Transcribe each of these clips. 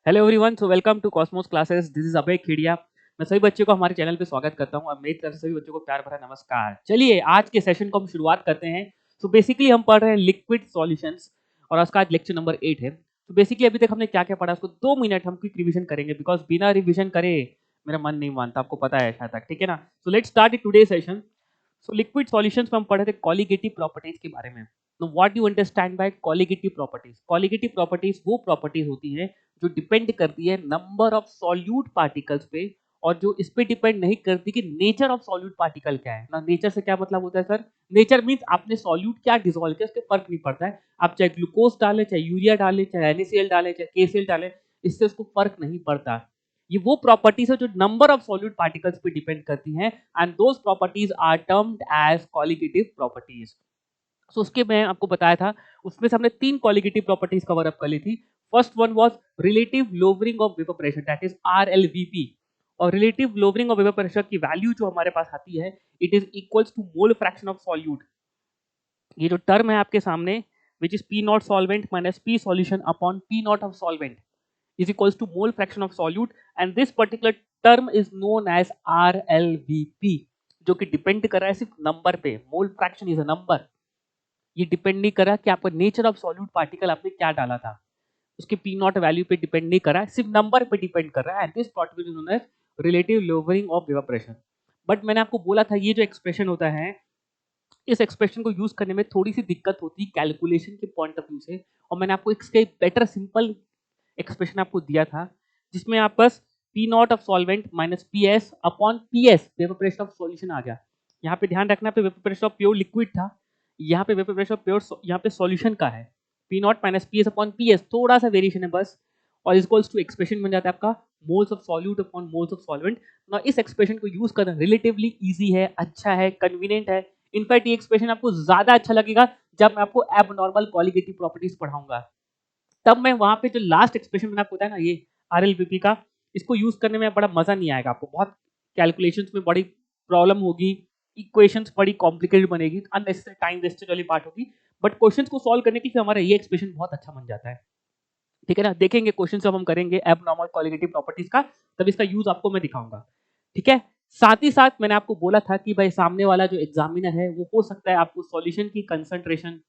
Hello everyone, so welcome to cosmos classes. This is Abhay Khidiya. मैं सभी बच्चों को हमारे चैनल पे स्वागत करता हूं और मेरी तरफ से सभी बच्चों को प्यार भरा नमस्कार। चलिए आज के सेशन को हम शुरुआत करते हैं। सो बेसिकली हम पढ़ रहे हैं लिक्विड सॉल्यूशंस और उसका आज लेक्चर नंबर 8 है। तो बेसिकली अभी तक हमने क्या क्या पढ़ा उसको 2 मिनट हम क्विक रिवीजन करेंगे, बिकॉज बिना रिवीजन करे मेरा मन नहीं मानता, आपको पता है शायद तक, ठीक है ना। So let's start today session. So liquid solutions में हम पढ़े थे कॉलिगेटिव प्रॉपर्टीज के बारे में। तो what you understand bye colligative properties? Colligative properties वो प्रॉपर्टीज होती है जो डिपेंड करती है नंबर ऑफ सॉल्यूट पार्टिकल्स पे, और जो इस पे डिपेंड नहीं करती कि नेचर ऑफ सॉल्यूट पार्टिकल क्या है ना। नेचर से क्या मतलब होता है सर? नेचर मींस आपने सॉल्यूट क्या डिसॉल्व किया, उसके फर्क नहीं पड़ता है। आप चाहे ग्लूकोज डालें, चाहे यूरिया डालें, चाहे NaCl डालें, चाहे KCl डालें, इससे उसको फर्क नहीं पड़ता। ये वो प्रॉपर्टीज है जो नंबर ऑफ सॉल्यूट पार्टिकल्स पे डिपेंड करती हैं, and those properties are termed as colligative properties. So उसके मैं आपको बताया था, उसमें से हमने 3 कॉलिगेटिव प्रॉपर्टीज कवर अप कर ली थी। First one was relative lowering of vapour pressure, that is RLVP। और relative lowering of vapour pressure की वैल्यू जो हमारे पास आती है, it is equals to mole fraction of solute. ये जो टर्म है आपके सामने, which is P naught solvent minus P solution upon P naught of solvent is equals to mole fraction of solute, and this particular term is known as RLVP, जो कि depend कर रहा है सिर्फ नंबर पे। Mole fraction is a number. ये depend नहीं कर रहा कि आपका नेचर ऑफ सॉल्यूट पार्टिकल आपने क्या डाला था, उसके P नॉट वैल्यू पे डिपेंड नहीं कर रहा है, सिर्फ नंबर पे डिपेंड कर रहा है। And this property is known as relative lowering of vapour pressure. But मैंने आपको बोला था ये जो एक्सप्रेशन होता है, इस एक्सप्रेशन को यूज करने में थोड़ी सी दिक्कत होती है कैलकुलेशन के पॉइंट ऑफ व्यू से। और मैंने आपको इसके बेटर सिंपल एक्सप्रेशन आपको दिया था, जिसमें आप बस P naught of solvent minus PS upon PS vapour pressure of solution आ गया। यहाँ पे ध्यान रखना, पे vapour pressure of pure liquid था, यहाँ पे वेपर प्रेशर ऑफ प्योर यहाँ पे सॉल्यूशन का है। P naught minus PS upon PS, थोड़ा सा वेरिएशन है बस, और इक्वल्स टू एक्सप्रेशन बन जाता है आपका moles of solute upon moles of solvent ना। इस एक्सप्रेशन को यूज करना रिलेटिवली इजी है, अच्छा है, कन्वीनियंट है। इनफैक्ट ये एक्सप्रेशन आपको ज्यादा अच्छा लगेगा जब मैं आपको एबनॉर्मल कॉलिगेटिव प्रॉपर्टीज पढ़ाऊंगा। तब मैं वहां पे जो लास्ट एक्सप्रेशन मैंने आपको बताया ना, ये RLVP का, इसको यूज करने में बड़ा मजा नहीं आएगा आपको। बहुत कैलकुलेशंस में बड़ी प्रॉब्लम होगी, इक्वेशंस बड़ी कॉम्प्लिकेटेड बनेगी, अननेसेसरी टाइम वेस्टेज वाली बात होगी। बट क्वेश्चंस को सॉल्व करने के लिए हमारा ये एक्सप्रेशन बहुत अच्छा बन जाता है, ठीक है ना। देखेंगे क्वेश्चन जब हम करेंगे एबनॉर्मल क्वालिटेटिव प्रॉपर्टीज का, तब इसका यूज आपको मैं दिखाऊंगा, ठीक है। साथ ही साथ मैंने आपको बोला था कि भाई सामने वाला जो एग्जामिनर है वो हो सकता है आपको सॉल्यूशन की कंसंट्रेशन,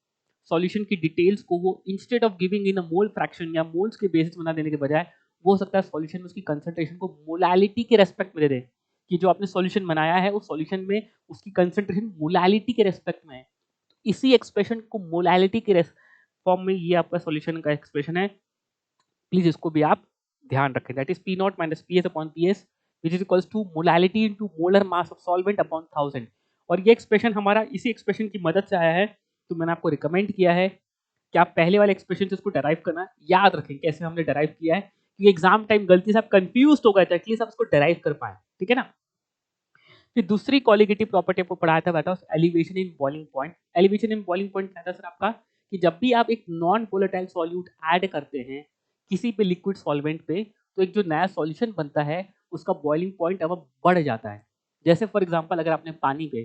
सॉल्यूशन की डिटेल्स को वो instead of giving in a mole fraction या मोल्स के बेसिस बना देने के बजाय, वो हो सकता है सॉल्यूशन में उसकी कंसंट्रेशन को मोलालिटी के रेस्पेक्ट में दे दे, कि जो आपने सॉल्यूशन बनाया है उस सॉल्यूशन में उसकी कंसंट्रेशन मोलालिटी के रेस्पेक्ट में है। इसी एक्सप्रेशन को मोलालिटी के फॉर्म में ये आपका सॉल्यूशन का एक्सप्रेशन है। प्लीज इसको भी आप ध्यान रखें, that is P naught minus PS upon PS which is equals to molality into molar mass of solvent upon 1000। और ये एक्सप्रेशन हमारा इसी एक्सप्रेशन की मदद से आया है। तो मैंने आपको रिकमेंड किया है कि आप पहले वाले एक्सप्रेशन से इसको डेराइव करना याद रखें, कैसे हमने डेराइव किया है, क्योंकि एग्जाम टाइम गलती से आप कंफ्यूज हो गए थे, एटलीस्ट आप इसको डेराइव कर पाए, ठीक है ना। फिर दूसरी कॉलिगेटिव प्रॉपर्टी आपको पढ़ाया था, बताओ elevation in boiling point. Elevation in boiling point क्या था सर आपका, कि जब भी आप एक नॉन वोलेटाइल सॉल्यूट ऐड करते हैं किसी पे लिक्विड सॉल्वेंट पे, तो एक जो नया सॉल्यूशन बनता है उसका बॉइलिंग पॉइंट अब बढ़ जाता है। जैसे फॉर एग्जांपल अगर आपने पानी पे,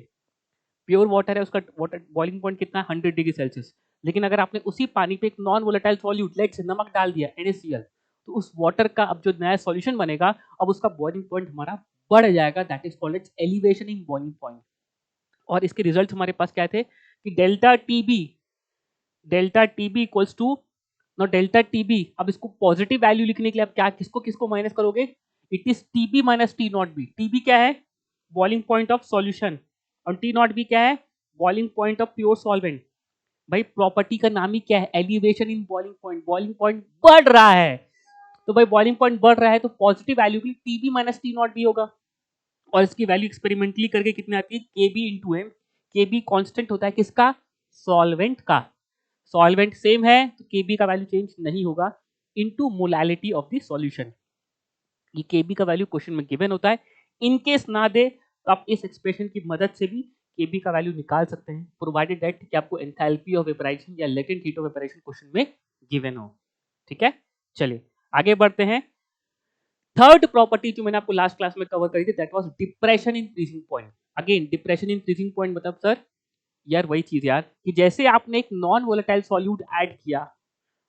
प्योर वाटर है, उसका वाटर बॉइलिंग पॉइंट कितना है 100 डिग्री सेल्सियस, लेकिन अगर आपने उसी पानी पे एक नॉन वोलेटाइल सॉल्यूट लेट से नमक डाल दिया NaCl, तो उस वाटर का अब जो नया सॉल्यूशन बनेगा, अब उसका बॉइलिंग पॉइंट हमारा बढ़ जाएगा, that is called its elevation in boiling point. और इसके रिजल्ट हमारे पास क्या थे कि delta TB equals to no delta TB. अब इसको पॉजिटिव वैल्यू लिखने के लिए अब क्या किसको किसको माइनस करोगे, it is TB minus T not be. TB क्या है, बॉइलिंग पॉइंट ऑफ सॉल्यूशन, और टी नॉट बी क्या है, boiling point of pure solvent. भाई प्रॉपर्टी का नाम ही क्या है, elevation in boiling point. Boiling point बढ़ रहा है, तो भाई बॉइलिंग पॉइंट बढ़ रहा है तो पॉजिटिव वैल्यू के लिए TB minus T not be होगा। और इसकी वैल्यू एक्सपेरिमेंटली करके कितनी आती है, केबी इंटू एम। केबी कांस्टेंट होता है किसका, सॉल्वेंट का। सॉल्वेंट सेम है तो केबी का वैल्यू चेंज नहीं होगा, into molality of the solution. ये केबी का वैल्यू क्वेश्चन में गिवन होता है। इनकेस ना दे तो आप इस एक्सप्रेशन की मदद से भी केबी का वैल्यू निकाल सकते हैं, प्रोवाइडेड दैट कि आपको एंथैल्पी ऑफ वेपराइजेशन या latent heat of vaporisation question में गिवन हो, ठीक है। चलिए आगे बढ़ते हैं। थर्ड प्रॉपर्टी जो मैंने आपको लास्ट क्लास में कवर करी थी, that was depression in freezing point. Again depression in freezing point मतलब सर यार वही चीज यार, कि जैसे आपने एक नॉन वोलेटाइल सॉल्यूट ऐड किया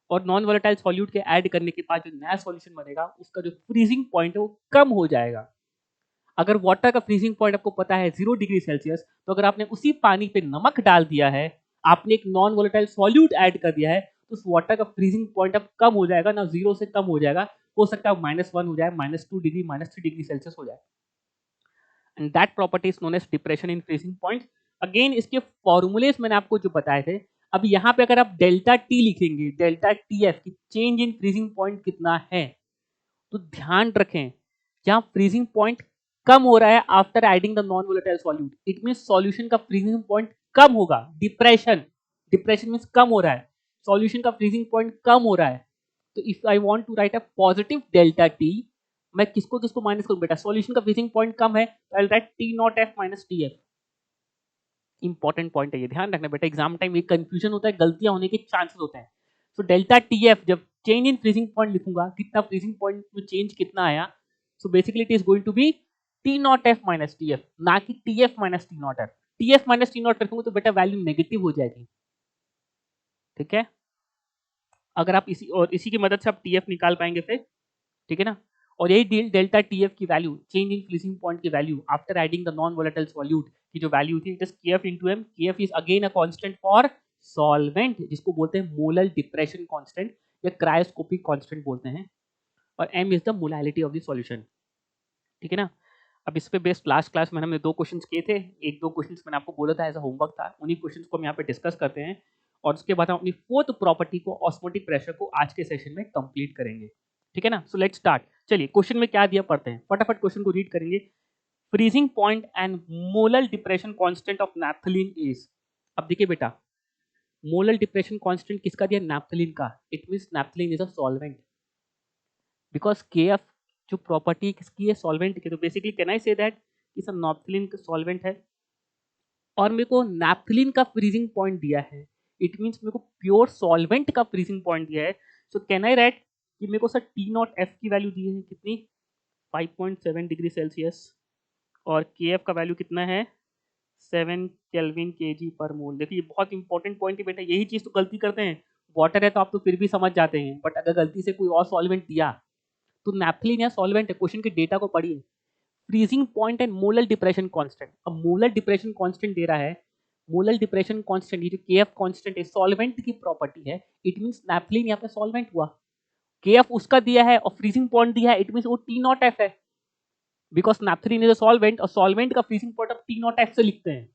और नॉन वोलेटाइल सॉल्यूट के ऐड करने के बाद जो नया सॉल्यूशन बनेगा उसका जो फ्रीजिंग पॉइंट है वो कम हो जाएगा। अगर वाटर का फ्रीजिंग पॉइंट आपको पता है 0 डिग्री सेल्सियस, तो अगर आपने उसी पानी पे नमक डाल दिया है, आपने एक नॉन वोलेटाइल सॉल्यूट ऐड कर दिया है, तो उस वाटर का फ्रीजिंग पॉइंट अब कम हो जाएगा ना, 0 से कम हो जाएगा। हो सकता है -1 हो जाए, -2 डिग्री, -3 डिग्री सेल्सियस हो जाए। And that property is known as depression in freezing point. Again इसके फॉर्मूलेस मैंने आपको जो बताए थे। अब यहाँ पे अगर आप डेल्टा टी लिखेंगे, डेल्टा टी एफ की चेंज इन फ्रीजिंग पॉइंट कितना है, तो ध्यान रखें जहां फ्रीजिंग पॉइंट कम हो रहा है after adding the non volatile solute, it means solution का फ्रीजिंग पॉइंट कम होगा। डिप्रेशन, डिप्रेशन मींस कम हो रहा है, सॉल्यूशन का फ्रीजिंग पॉइंट कम हो रहा है। तो if I want to write a positive delta T, मैं किसको किसको माइनस करूं बेटा, सॉल्यूशन का फ्रीजिंग पॉइंट कम है तो I will write T naught F minus T F. Important point है ये, ध्यान रखना बेटा, एग्जाम टाइम ये कंफ्यूजन होता है, गलतियां होने के चांसेस होते हैं। सो डेल्टा टी एफ जब चेंज इन फ्रीजिंग पॉइंट लिखूंगा, कितना फ्रीजिंग पॉइंट में चेंज कितना आया, so basically it is going to be T naught F minus T F, ना कि T F minus T naught F. T F minus T naught रखूंगा तो बेटा वैल्यू नेगेटिव हो जाएगी, ठीक है। अगर आप इसी की मदद से आप टी एफ निकाल पाएंगे फिर, ठीक है ना। और यही डेल्टा टी एफ की value, change in freezing point की value after adding the non volatile solute की जो वैल्यू थी, it is K F into M. K F is again a constant for solvent, जिसको बोलते हैं मोलल डिप्रेशन कांस्टेंट या cryoscopic constant बोलते हैं, और M is the molality of the solution, ठीक है ना। अब इस पे बेस्ड लास्ट क्लास में हमने 2 क्वेश्चंस किए थे, 1-2 क्वेश्चंस मैंने आपको बोला था एज अ होमवर्क था, उन्हीं क्वेश्चंस को हम यहाँ पे डिस्कस करते हैं, और उसके बाद हम अपनी फोर्थ प्रॉपर्टी को, ऑस्मोटिक प्रेशर को, आज के सेशन में कंप्लीट करेंगे, ठीक है ना। So let's start. चलिए क्वेश्चन में क्या दिया पढ़ते हैं, फटाफट क्वेश्चन को रीड करेंगे। Freezing point and molal depression constant of naphthalene is. अब देखिए बेटा, मोलल डिप्रेशन कांस्टेंट किसका दिया, नैप्थलीन का। It means naphthalene is a solvent, because के एफ जो प्रॉपर्टी किसकी है, सॉल्वेंट की। तो basically can I say that कि सब नैप्थलीन का सॉल्वेंट है, और मेरे को नैप्थलीन का फ्रीजिंग पॉइंट दिया है, इट मींस मेरे को प्योर सॉल्वेंट का फ्रीजिंग पॉइंट दिया है। सो कैन आई राइट कि मेरे को सर टी नॉट एफ की वैल्यू दी है कितनी, 5.7 डिग्री सेल्सियस, और के एफ का वैल्यू कितना है, 7 केल्विन केजी पर मोल। देखिए बहुत इंपॉर्टेंट पॉइंट है बेटा, यही चीज तो गलती करते हैं। वाटर है तो आप तो फिर भी समझ जाते हैं, बट अगर गलती से कोई और सॉल्वेंट दिया, तो नैप्थलीन या सॉल्वेंट है, क्वेश्चन के डेटा को पढ़िए। Freezing point and molar depression constant. अब मोलर डिप्रेशन कांस्टेंट दे रहा है, मोलर डिप्रेशन कांस्टेंट ये जो केएफ कांस्टेंट है, सॉल्वेंट की प्रॉपर्टी है, इट मींस नैप्थलीन यहाँ पे सॉल्वेंट हुआ। केएफ उसका दिया है और फ्रीजिंग पॉइंट दिया है, इट मींस वो टी नॉट एफ है, because naphthalene is a solvent, और सॉल्वेंट का फ्रीजिंग पॉइंट आप टी नॉट एफ से लिखते हैं।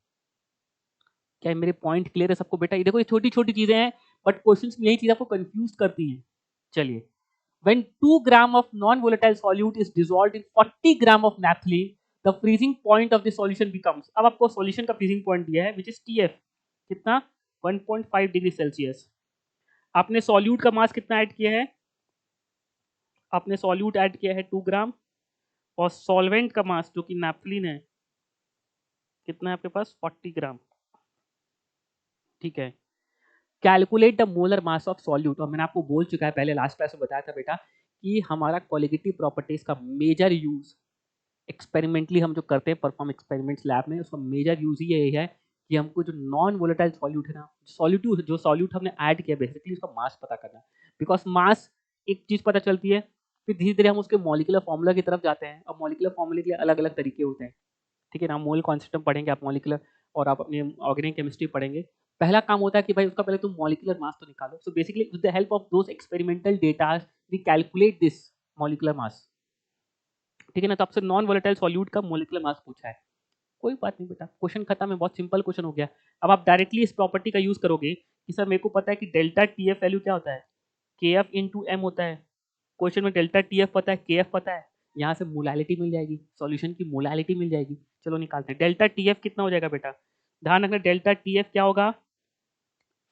क्या मेरे पॉइंट क्लियर है सबको बेटा? ये देखो, ये छोटी छोटी चीजें हैं, बट क्वेश्चंस में यही चीज आपको कंफ्यूज करती हैं। चलिए, when 2 gram of non-volatile solute is dissolved in 40 gram of naphthalene, the freezing point of the solution becomes, अब आपको solution का freezing point दिया है which is TF, कितना, 1.5 डिग्री सेल्सियस। आपने solute का मास कितना ऐड किया है, आपने solute ऐड किया है 2 ग्राम, और solvent का मास जो कि naphthalene है कितना है आपके पास, 40 ग्राम, ठीक है। Calculate the molar mass of solute, और मैंने आपको बोल चुका है पहले, लास्ट क्लास में बताया था बेटा कि हमारा क्वालिटेटिव प्रॉपर्टीज का मेजर यूज एक्सपेरिमेंटली हम जो करते हैं, परफॉर्म एक्सपेरिमेंट्स लैब में, उसका मेजर यूज ही यही है कि हमको जो नॉन वोलेटाइल सॉल्यूट है ना, जो सॉल्यूट हमने ऐड किया, बेसिकली उसका मास पता करना। बिकॉज मास एक चीज पता चलती है, फिर धीरे धीरे हम उसके मॉलिकुलर फॉर्मूला की तरफ जाते हैं, और मॉलिकुलर फॉर्मूले के लिए अलग अलग तरीके होते हैं, ठीक है ना। मोल कॉन्सेप्ट पढ़ेंगे आप मॉलिकुलर, और आप अपने ऑर्गेनिक केमिस्ट्री पढ़ेंगे। पहला काम होता है कि भाई उसका पहले तुम मॉलिकुलर मास तो निकालो। So basically with the help of those experimental data we calculate this molecular mass, ठीक है ना। तो आपसे नॉन वोलेटाइल सॉल्यूट का मॉलिक्यूलर मास पूछा है, कोई बात नहीं बेटा, क्वेश्चन खत्म है, बहुत सिंपल क्वेश्चन हो गया। अब आप डायरेक्टली इस प्रॉपर्टी का यूज करोगे कि सर मेरे को पता है कि डेल्टा टी एफ वैल्यू क्या होता है, के एफ इंटू एम होता है। क्वेश्चन में डेल्टा टी एफ पता है, के एफ पता है, यहाँ से मोलैलिटी मिल जाएगी, सॉल्यूशन की मोलैलिटी मिल जाएगी। चलो निकालते हैं, डेल्टा टी एफ कितना हो जाएगा बेटा, ध्यान रखना, डेल्टा टी एफ क्या होगा,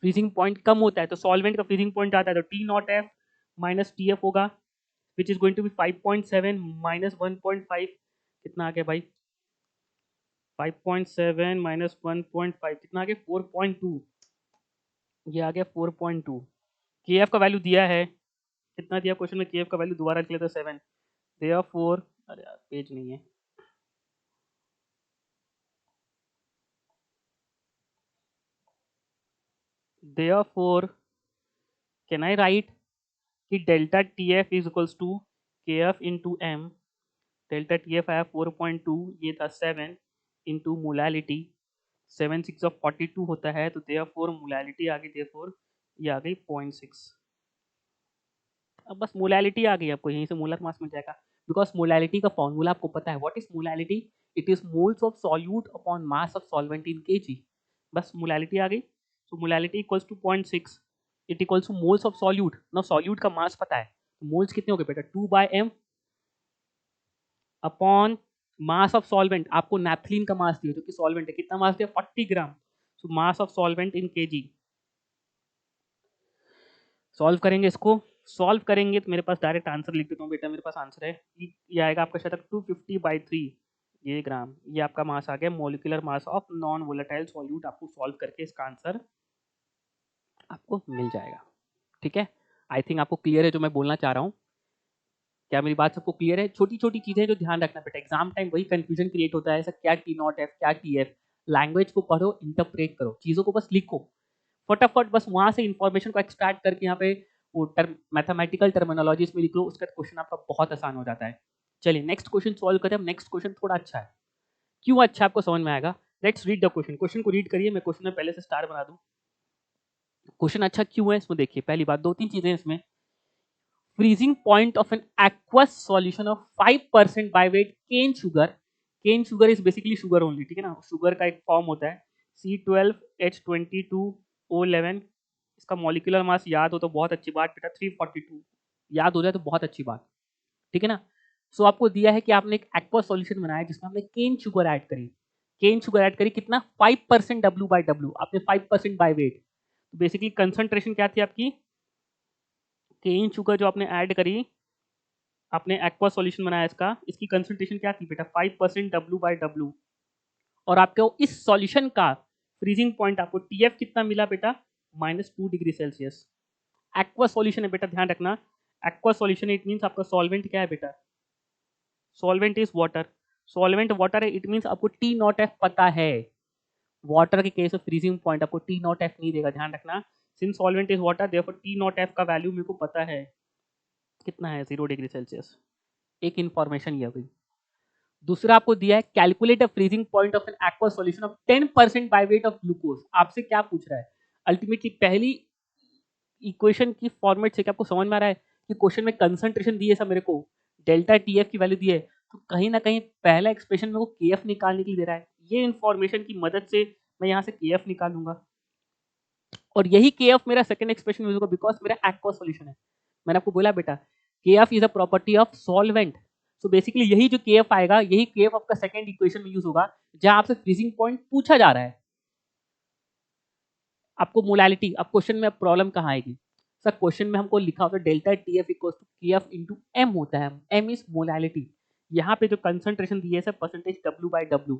फ्रीजिंग पॉइंट कम होता है तो सॉल्वेंट का फ्रीजिंग पॉइंट आता है, तो T naught F minus T F होगा, which is going to be 5.7 minus 1.5, कितना आ गया भाई, 5.7 माइनस 1.5 कितना आ गया, 4.2, ये आ गया 4.2। के एफ का वैल्यू दिया है, कितना दिया क्वेश्चन में, के एफ का वैल्यू दोबारा लिख लेते 7, देयरफॉर, अरे यार पेज नहीं है, देयरफॉर कैन आई राइट कि delta T F is equals to K F into M, delta T F आया 4.2, ये था 7 इंटू मोलैलिटी, 7 6 ऑफ 42 होता है, तो देयरफॉर मोलैलिटी आ गई, देयरफॉर ये आ गई 0.6। अब बस मोलैलिटी आ गई, आपको यहीं से मोलर मास मिल जाएगा, बिकॉज मोलैलिटी का फॉर्मूला आपको पता है। What is molality? It is moles of solute upon mass of solvent in KG. बस मोलैलिटी आ गई। So molality equals to 0.6, it equals to moles of solute. Now solute का mass पता है, तो मोल्स कितने हो गए बेटा? 2/m upon mass of solvent. आपको नैप्थलीन का मास दिया जो कि सॉल्वेंट है, कितना मास दिया? 40 gram. So mass of solvent in KG. Solve करेंगे इसको, सॉल्व करेंगे तो मेरे पास डायरेक्ट आंसर लिख देता हूँ बेटा, मेरे पास आंसर है, ये आएगा आपका शायद 250/3 ये ग्राम। ये आपका मास आ गया, molecular mass of non volatile solute. आपको सॉल्व करके इसका आंसर आपको मिल जाएगा। ठीक है, आई थिंक आपको क्लियर है जो मैं बोलना चाह रहा हूँ। क्या मेरी बात सबको क्लियर है? छोटी छोटी चीजें जो ध्यान रखना बेटा, एग्जाम टाइम वही कंफ्यूजन क्रिएट होता है, ऐसा क्या टी नॉट एफ, क्या टी एफ। लैंग्वेज को पढ़ो, इंटरप्रेट करो, चीजों को बस लिखो फटाफट, बस वहां से इंफॉर्मेशन को एक्सट्रैक्ट करके यहाँ पे वो मैथमेटिकल टर्मिनोलॉजीज में लिख लो, उसका क्वेश्चन आपका बहुत आसान हो जाता है। चलिए नेक्स्ट क्वेश्चन सॉल्व करें। अब नेक्स्ट क्वेश्चन थोड़ा अच्छा है, क्यों अच्छा आपको समझ में आएगा। Let's read the question. Question को रीड करिए, मैं क्वेश्चन में पहले से स्टार बना दूं। क्वेश्चन अच्छा क्यों है इसमें देखिए, पहली बात, दो तीन चीजें इसमें। freezing point of an aqueous solution of 5% by weight cane sugar. cane sugar is basically sugar only, ठीक है ना, शुगर का एक फॉर्म होता है C12H22O11। इसका मॉलिक्यूलर मास याद हो तो बहुत अच्छी बात बेटा, 342 याद हो जाए तो बहुत अच्छी बात, ठीक है ना। सो आपको दिया है कि आपने एक एक्वा सॉल्यूशन बनाया जिसमें आपने केन शुगर ऐड करी। केन शुगर ऐड करी कितना? 5% W/W, आपने 5% बाय वेट। बेसिकली कंसंट्रेशन क्या थी आपकी? केन शुगर जो आपने ऐड करी, आपने एक्वा सॉल्यूशन बनाया इसका, इसकी कंसंट्रेशन क्या थी बेटा? 5% W/W। और आपको इस सॉल्यूशन का फ्रीजिंग पॉइंट आपको TF कितना मिला बेटा? -2 डिग्री सेल्सियस। एक्वा सॉल्यूशन है बेटा, ध्यान रखना, एक्वा सॉल्यूशन इट मींस आपका सॉल्वेंट क्या है बेटा? Solvent is water. Solvent water है, इट मींस आपको T नॉट F पता है। वाटर के केस में फ्रीजिंग पॉइंट आपको T नॉट F नहीं देगा, ध्यान रखना। Since solvent is water therefore T naught F का वैल्यू मेरे को पता है कितना है, 0 डिग्री सेल्सियस। एक इंफॉर्मेशन ये हुई। दूसरा आपको दिया है calculate a freezing point of N aqua solution of 10% by weight of glucose. आपसे क्या पूछ रहा है? अल्टीमेटली पहली इक्वेशन की फॉर्मेट से क्या आपको समझ में आ रहा है कि क्वेश्चन में कंसंट्रेशन दी है सब मेरे को, डेल्टा टीएफ की वैल्यू दी है, तो कहीं ना कहीं पहला एक्सप्रेशन मेरे को केएफ निकालने के लिए दे रहा है। ये इन्फॉर्मेशन की मदद से मैं यहाँ से केएफ निकालूंगा, और यही केएफ मेरा सेकंड एक्सप्रेशन यूज होगा बिकॉज मेरा एक्वा सॉल्यूशन है। मैंने आपको बोला बेटा KF is a property of solvent. So basically यही जो केएफ आएगा, यही केएफ आपका सेकंड इक्वेशन में यूज होगा जहां आपसे फ्रीजिंग पॉइंट पूछा जा रहा है। आपको मोलैलिटी, अब क्वेश्चन में प्रॉब्लम कहाँ आएगी सर? क्वेश्चन में हमको लिखा होता है delta TF equals to KF into M होता है, एम इज मोलैलिटी। यहाँ पे जो कंसंट्रेशन दी है सर परसेंटेज W/W।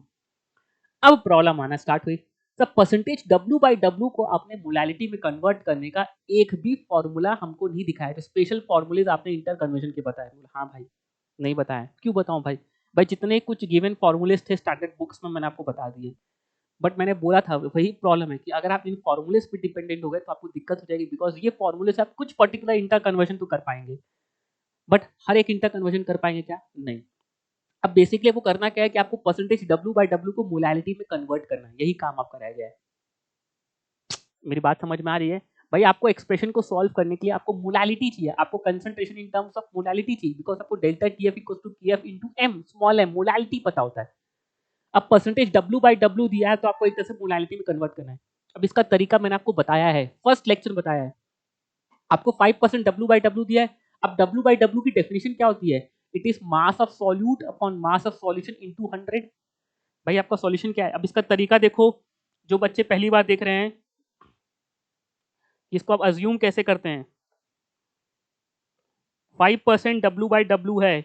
अब प्रॉब्लम आना स्टार्ट हुई सर, परसेंटेज W/W को आपने मोलैलिटी में कन्वर्ट करने का एक भी फॉर्मूला हमको नहीं दिखाया, जो स्पेशल फॉर्मूलेज आपने इंटर कन्वर्जन के बताए। हाँ भाई, नहीं बताया, क्यों बताऊं भाई? भाई जितने कुछ गिवन फॉर्मूलेज थे स्टैंडर्ड बुक्स में मैंने आपको बता दिए, बट मैंने बोला था वही प्रॉब्लम है कि अगर आप इन फॉर्मूलेज पे डिपेंडेंट हो गए तो आपको दिक्कत हो जाएगी, बिकॉज ये फॉर्मूले से आप कुछ पर्टिकुलर इंटर कन्वर्जन तो कर पाएंगे, बट हर एक इंटर कन्वर्जन कर पाएंगे क्या? नहीं। अब बेसिकली आपको करना क्या है कि आपको परसेंटेज W/W को मोलैलिटी में कन्वर्ट करना है, यही काम आपका रह गया है। मेरी बात समझ में आ रही है भाई? आपको एक्सप्रेशन को सॉल्व करने के लिए आपको मोलैलिटी चाहिए, आपको concentration in terms of molality चाहिए, बिकॉज आपको delta TF equal to KF into M, small M, molality पता होता है। अब परसेंटेज W/W दिया है तो आपको एक तरह से मोलैलिटी में कन्वर्ट करना है। अब इसका तरीका मैंने आपको बताया है, फर्स्ट लेक्चर बताया है। आपको 5% W/W दिया है। अब W/W की डेफिनेशन क्या होती है? It is mass of solute upon mass of solution into 100। भाई आपका सॉल्यूशन क्या है? अब इसका तरीका देखो, जो बच्चे पहली बार देख रहे हैं इसको आप अज्यूम कैसे करते हैं। 5% W/W है,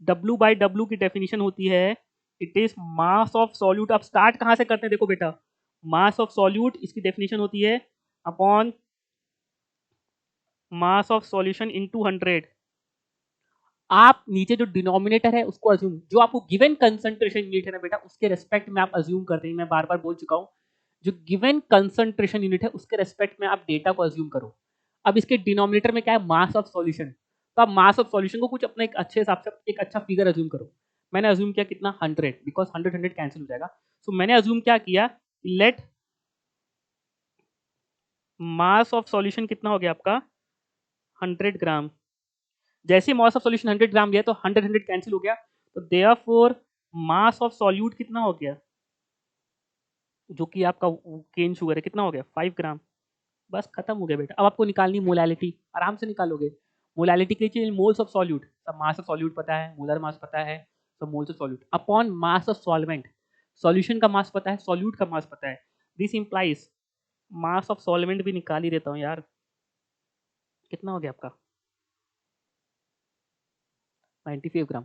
W/W की डेफिनेशन होती है it is mass of solute. आप स्टार्ट कहां से करते हैं देखो बेटा, मास ऑफ सॉल्यूट इसकी डेफिनेशन होती है upon mass of solution into 100। आप नीचे जो डिनोमिनेटर है उसको अज्यूम, जो आपको गिवन कंसंट्रेशन यूनिट है ना बेटा, उसके रेस्पेक्ट में आप अज्यूम करते हैं। मैं बार बार बोल चुका हूं, जो गिवन कंसंट्रेशन यूनिट है उसके रेस्पेक्ट में आप डेटा को अज्यूम करो। अब इसके डिनोमिनेटर में क्या है, मास ऑफ सॉल्यूशन। तो आप मास ऑफ सॉल्यूशन को कुछ अपने एक अच्छे हिसाब से एक अच्छा फिगर अज्यूम करो। मैंने अज्यूम किया कितना, 100, बिकॉज 100 कैंसिल हो जाएगा। सो मैंने अज्यूम क्या किया, लेट मास ऑफ सॉल्यूशन कितना हो गया आपका, 100 ग्राम। जैसे मास ऑफ सॉल्यूशन 100 ग्राम लिया तो 100 कैंसिल हो गया, तो देयरफॉर मास ऑफ सॉल्यूट कितना हो गया, जो कि आपका केन शुगर है, कितना हो गया, 5 ग्राम। बस खत्म हो गया बेटा। अब आपको निकालनी मोलैलिटी, आराम से निकालोगे। मोलैलिटी के लिए मोल्स ऑफ सॉल्यूट, सब मास ऑफ सॉल्यूट पता है, मोलर मास पता है, सब moles of solute upon mass of solvent. Solution का मास पता है, सॉल्यूट का मास पता है। This implies mass of solvent भी निकाल ही देता हूँ यार, कितना हो गया आपका 95 ग्राम।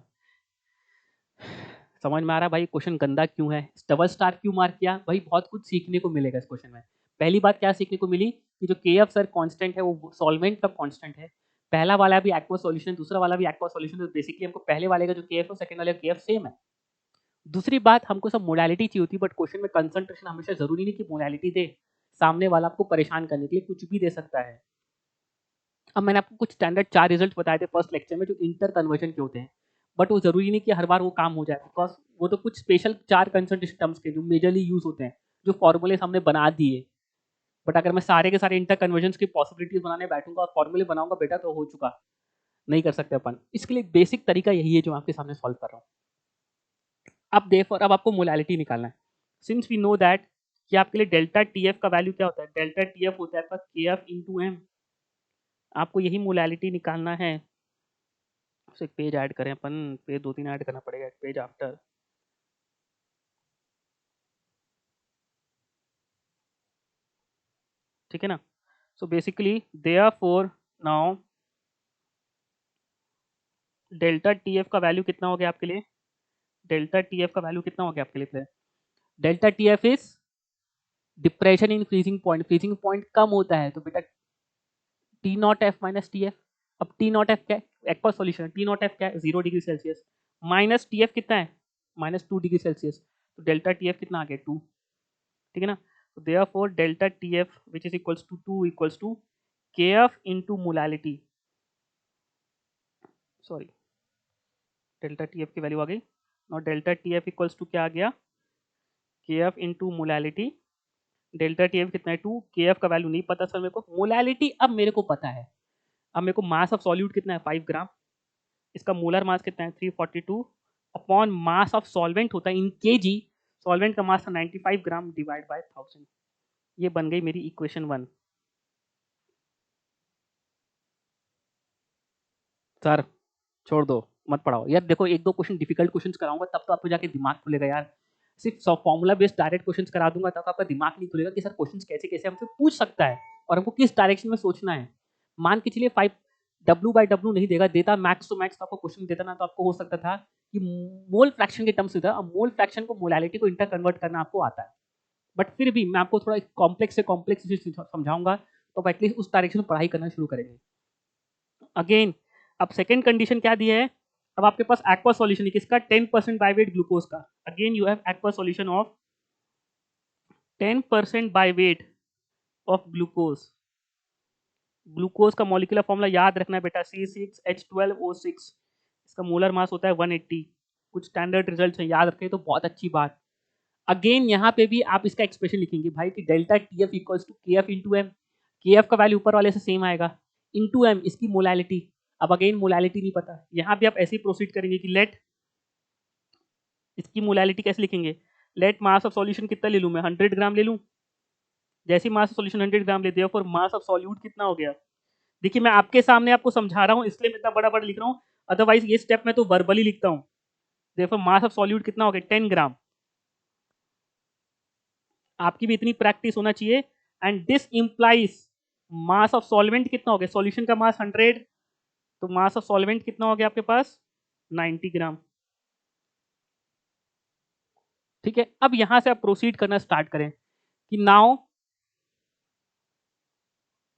समझ में आ रहा है भाई क्वेश्चन गंदा क्यों है, डबल स्टार क्यों मार्क किया भाई, बहुत कुछ सीखने को मिलेगा इस क्वेश्चन में। पहली बात क्या सीखने को मिली कि जो के एफ सर कांस्टेंट है वो सॉल्वेंट का कांस्टेंट है। पहला वाला भी एक्वा सॉल्यूशन, दूसरा वाला भी एक्वा सॉल्यूशन, तो बेसिकली हमको पहले वाले का जो के एफ है सेकंड वाले का के एफ सेम है। दूसरी बात, हमको सब मोडालिटी चाहिए होती है, बट क्वेश्चन में कंसंट्रेशन हमेशा जरूरी नहीं कि मोडालिटी दे, सामने वाला आपको परेशान करने के लिए कुछ भी दे सकता है। अब मैंने आपको कुछ स्टैंडर्ड 4 रिजल्ट बताए थे फर्स्ट लेक्चर में जो इंटर कन्वर्जन के होते हैं, बट वो जरूरी नहीं कि हर बार वो काम हो जाए, बिकॉज वो तो कुछ स्पेशल 4 कंसंट्रेशन टर्म्स के जो मेजरली यूज होते हैं, जो फॉर्मूले हमने बना दिए। बट अगर मैं सारे के सारे इंटर कन्वर्जन की पॉसिबिलिटीज बनाने बैठूंगा और फॉर्मूले बनाऊंगा बेटा, तो हो चुका, नहीं कर सकते अपन। इसके लिए बेसिक तरीका यही है जो आपके सामने सॉल्व कर रहा हूँ। अब देखो, अब आपको मोलैलिटी निकालना है। सिंस वी नो दैट कि आपके लिए डेल्टा टी एफ का वैल्यू क्या होता है, डेल्टा टी एफ होता है आपका के एफ इंटू एम। आपको यही मोलैलिटी निकालना है। एक पेज ऐड करें अपन, पेज 2-3 ऐड करना पड़ेगा, एक पेज आफ्टर। ठीक है ना। सो basically therefore now delta T F का वैल्यू कितना हो गया आपके लिए, डेल्टा टी एफ का वैल्यू कितना हो गया आपके लिए, delta T F is depression in freezing point. Freezing point कम होता है तो बेटा T naught F minus T F. अब टी नॉट एफ क्या है, aqua solution, T naught F क्या है, 0 degree Celsius, minus T F कितना है, -2 डिग्री सेल्सियस। तो डेल्टा टी एफ कितना आ गया, 2। ठीक है ना। तो therefore delta T F which is equals to 2 equals to K F into molality, sorry delta T F की वैल्यू आ गई। और delta T F equals to क्या आ गया, K F into molality. Delta T F कितना है, 2। के एफ का वैल्यू नहीं पता सर मेरे को, मोलैलिटी अब मेरे को पता है। अब मेरे को मास ऑफ सॉल्यूट कितना है, 5 ग्राम। इसका मोलर मास कितना है, 342 अपॉन मास ऑफ सॉल्वेंट होता है इन केजी। सॉल्वेंट का मास था 95 ग्राम डिवाइड बाय 1000। ये बन गई मेरी इक्वेशन 1। सर छोड़ दो, मत पढ़ाओ यार। देखो एक दो क्वेश्चन डिफिकल्ट क्वेश्चंस कराऊंगा तब तो आपको जाके दिमाग खुलेगा यार। सिर्फ फॉर्मूला बेस्ड डायरेक्ट क्वेश्चंस करा दूंगा तब आपका दिमाग नहीं खुलेगा कि सर क्वेश्चंस कैसे कैसे हमसे पूछ सकता है और हमको किस डायरेक्शन में सोचना है। मान के चलिए 5 W/W नहीं देगा, देता मैक्स टू मैक्स तो आपको क्वेश्चन देता ना, तो आपको हो सकता था कि मोल फ्रैक्शन के टर्म्स देता। अब मोल फ्रैक्शन को मोलैलिटी को इंटर कन्वर्ट करना आपको आता है, बट फिर भी मैं आपको थोड़ा कॉम्प्लेक्स से कॉम्प्लेक्स समझाऊंगा, तो एटलीस्ट उस डायरेक्शन में पढ़ाई करना शुरू करेंगे। अगेन अब सेकेंड कंडीशन क्या दी है, अब आपके पास एक्वा सॉल्यूशन है किसका, 10% बाय वेट ग्लूकोज का। Again you have aqua solution of 10% by weight of glucose. Glucose का मॉलिक्यूलर फॉर्मूला याद रखना है बेटा, C6H12O6। इसका मोलर मास होता है 180। कुछ स्टैंडर्ड रिजल्ट है, याद रखें तो बहुत अच्छी बात। अगेन यहाँ पे भी आप इसका एक्सप्रेशन लिखेंगे भाई कि delta T F equals to K F into M. K F का वैल्यू ऊपर वाले से सेम आएगा, इंटू एम इसकी मोलैलिटी। अब अगेन मोलैलिटी नहीं पता, यहाँ भी आप ऐसे ही प्रोसीड करेंगे कि लेट, इसकी मोलैलिटी कैसे लिखेंगे, लेट मास ऑफ सॉल्यूशन कितना ले लूँ मैं, 100 ग्राम ले लूँ। जैसे मास ऑफ सॉल्यूशन 100 ग्राम ले दिया, फिर मास ऑफ सॉल्यूट कितना हो गया। देखिए मैं आपके सामने आपको समझा रहा हूँ इसलिए मैं इतना बड़ा बड़ा लिख रहा हूँ, अदरवाइज ये स्टेप मैं तो वर्बली लिखता हूँ। देखो मास ऑफ सॉल्यूट कितना हो गया, 10 ग्राम। आपकी भी इतनी प्रैक्टिस होना चाहिए। And this implies mass of solvent कितना हो गया, सॉल्यूशन का मास 100, तो मास ऑफ सॉल्वेंट कितना हो गया आपके पास, 90 ग्राम। ठीक है, अब यहां से आप प्रोसीड करना स्टार्ट करें कि नाउ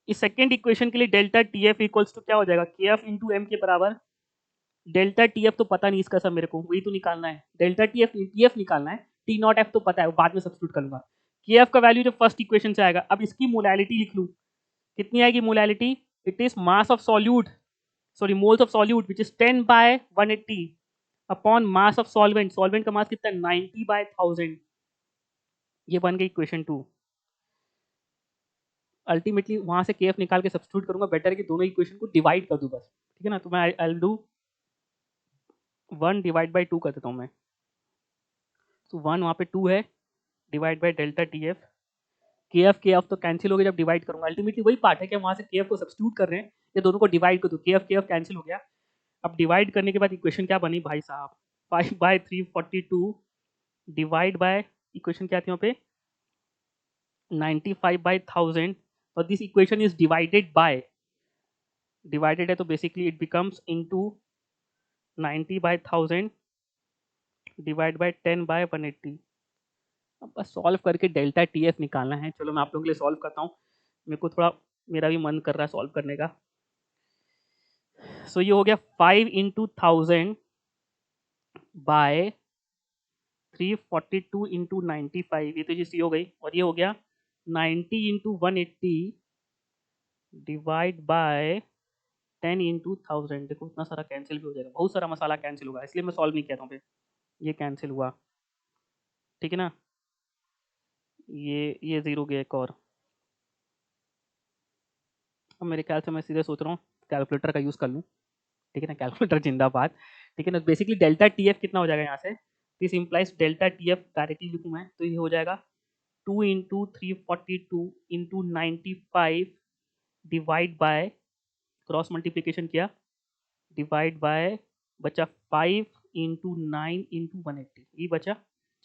इस सेकेंड इक्वेशन के लिए delta T F equals to क्या हो जाएगा, के एफ इंटू एम के बराबर। डेल्टा टी एफ तो पता नहीं इसका, सब मेरे को वही तो निकालना है, डेल्टा टी एफ निकालना है। टी नॉट एफ तो पता है, वो बाद में सब्स्टिट्यूट कर लूंगा। KF का वैल्यू जो फर्स्ट इक्वेशन से आएगा। अब इसकी मोलैलिटी लिख लूँ, कितनी आएगी molality? It is mass of solute, sorry moles of solute which is 10/180 upon mass of solvent. Solvent का मास कितना है? 90/1000। ये बन गई इक्वेशन 2। अल्टीमेटली वहां से KF निकाल के सब्स्टिट्यूट करूंगा, बेटर है कि दोनों इक्वेशन को डिवाइड कर दूं बस, ठीक है ना। तो मैं आई विल डू 1/2 कर देता हूँ मैं। तो 1 वहाँ पे 2 है, divide by delta TF। KF तो कैंसिल हो गया जब डिवाइड करूंगा। अल्टीमेटली वही पार्ट है कि वहां से KF को सब्स्टिट्यूट कर रहे हैं, ये दोनों को डिवाइड कर दो। KF कैंसिल हो गया। अब डिवाइड करने के बाद इक्वेशन क्या बनी भाई साहब? 5/342 डिवाइड बाय इक्वेशन क्या थी वहाँ पे? 95/1000। और this equation is divided by, divided है तो basically it becomes into 90/1000 divide by 10/180। अब बस सॉल्व करके डेल्टा TF निकालना है। चलो मैं आप लोगों के लिए सॉल्व करता हूँ, मेरे को थोड़ा, मेरा भी मन कर रहा है सॉल्व करने का। सो ये हो गया 5 इंटू 1000 बाय 342 इंटू 95, ये तो चीज़ हो गई। और ये हो गया 90 इंटू 180 डिवाइड बाय 10 इंटू 1000। देखो इतना सारा कैंसिल भी हो जाएगा, बहुत सारा मसाला कैंसिल होगा, इसलिए मैं सॉल्व नहीं कहता हूँ। ये कैंसिल हुआ, ठीक है ना। ये जीरो गया एक और। अब मेरे ख्याल से मैं सीधे सोच रहा हूँ कैलकुलेटर का यूज़ कर लूँ, ठीक है ना। कैलकुलेटर जिंदाबाद, ठीक है ना। बेसिकली डेल्टा TF कितना हो जाएगा यहाँ से? This implies delta TF directly लिखूँ मैं तो ये हो जाएगा 2 into 342 into 95 divide by, cross multiplication किया, डिवाइड बाय बचा 5 इंटू 9 इंटू 180, ये बचा।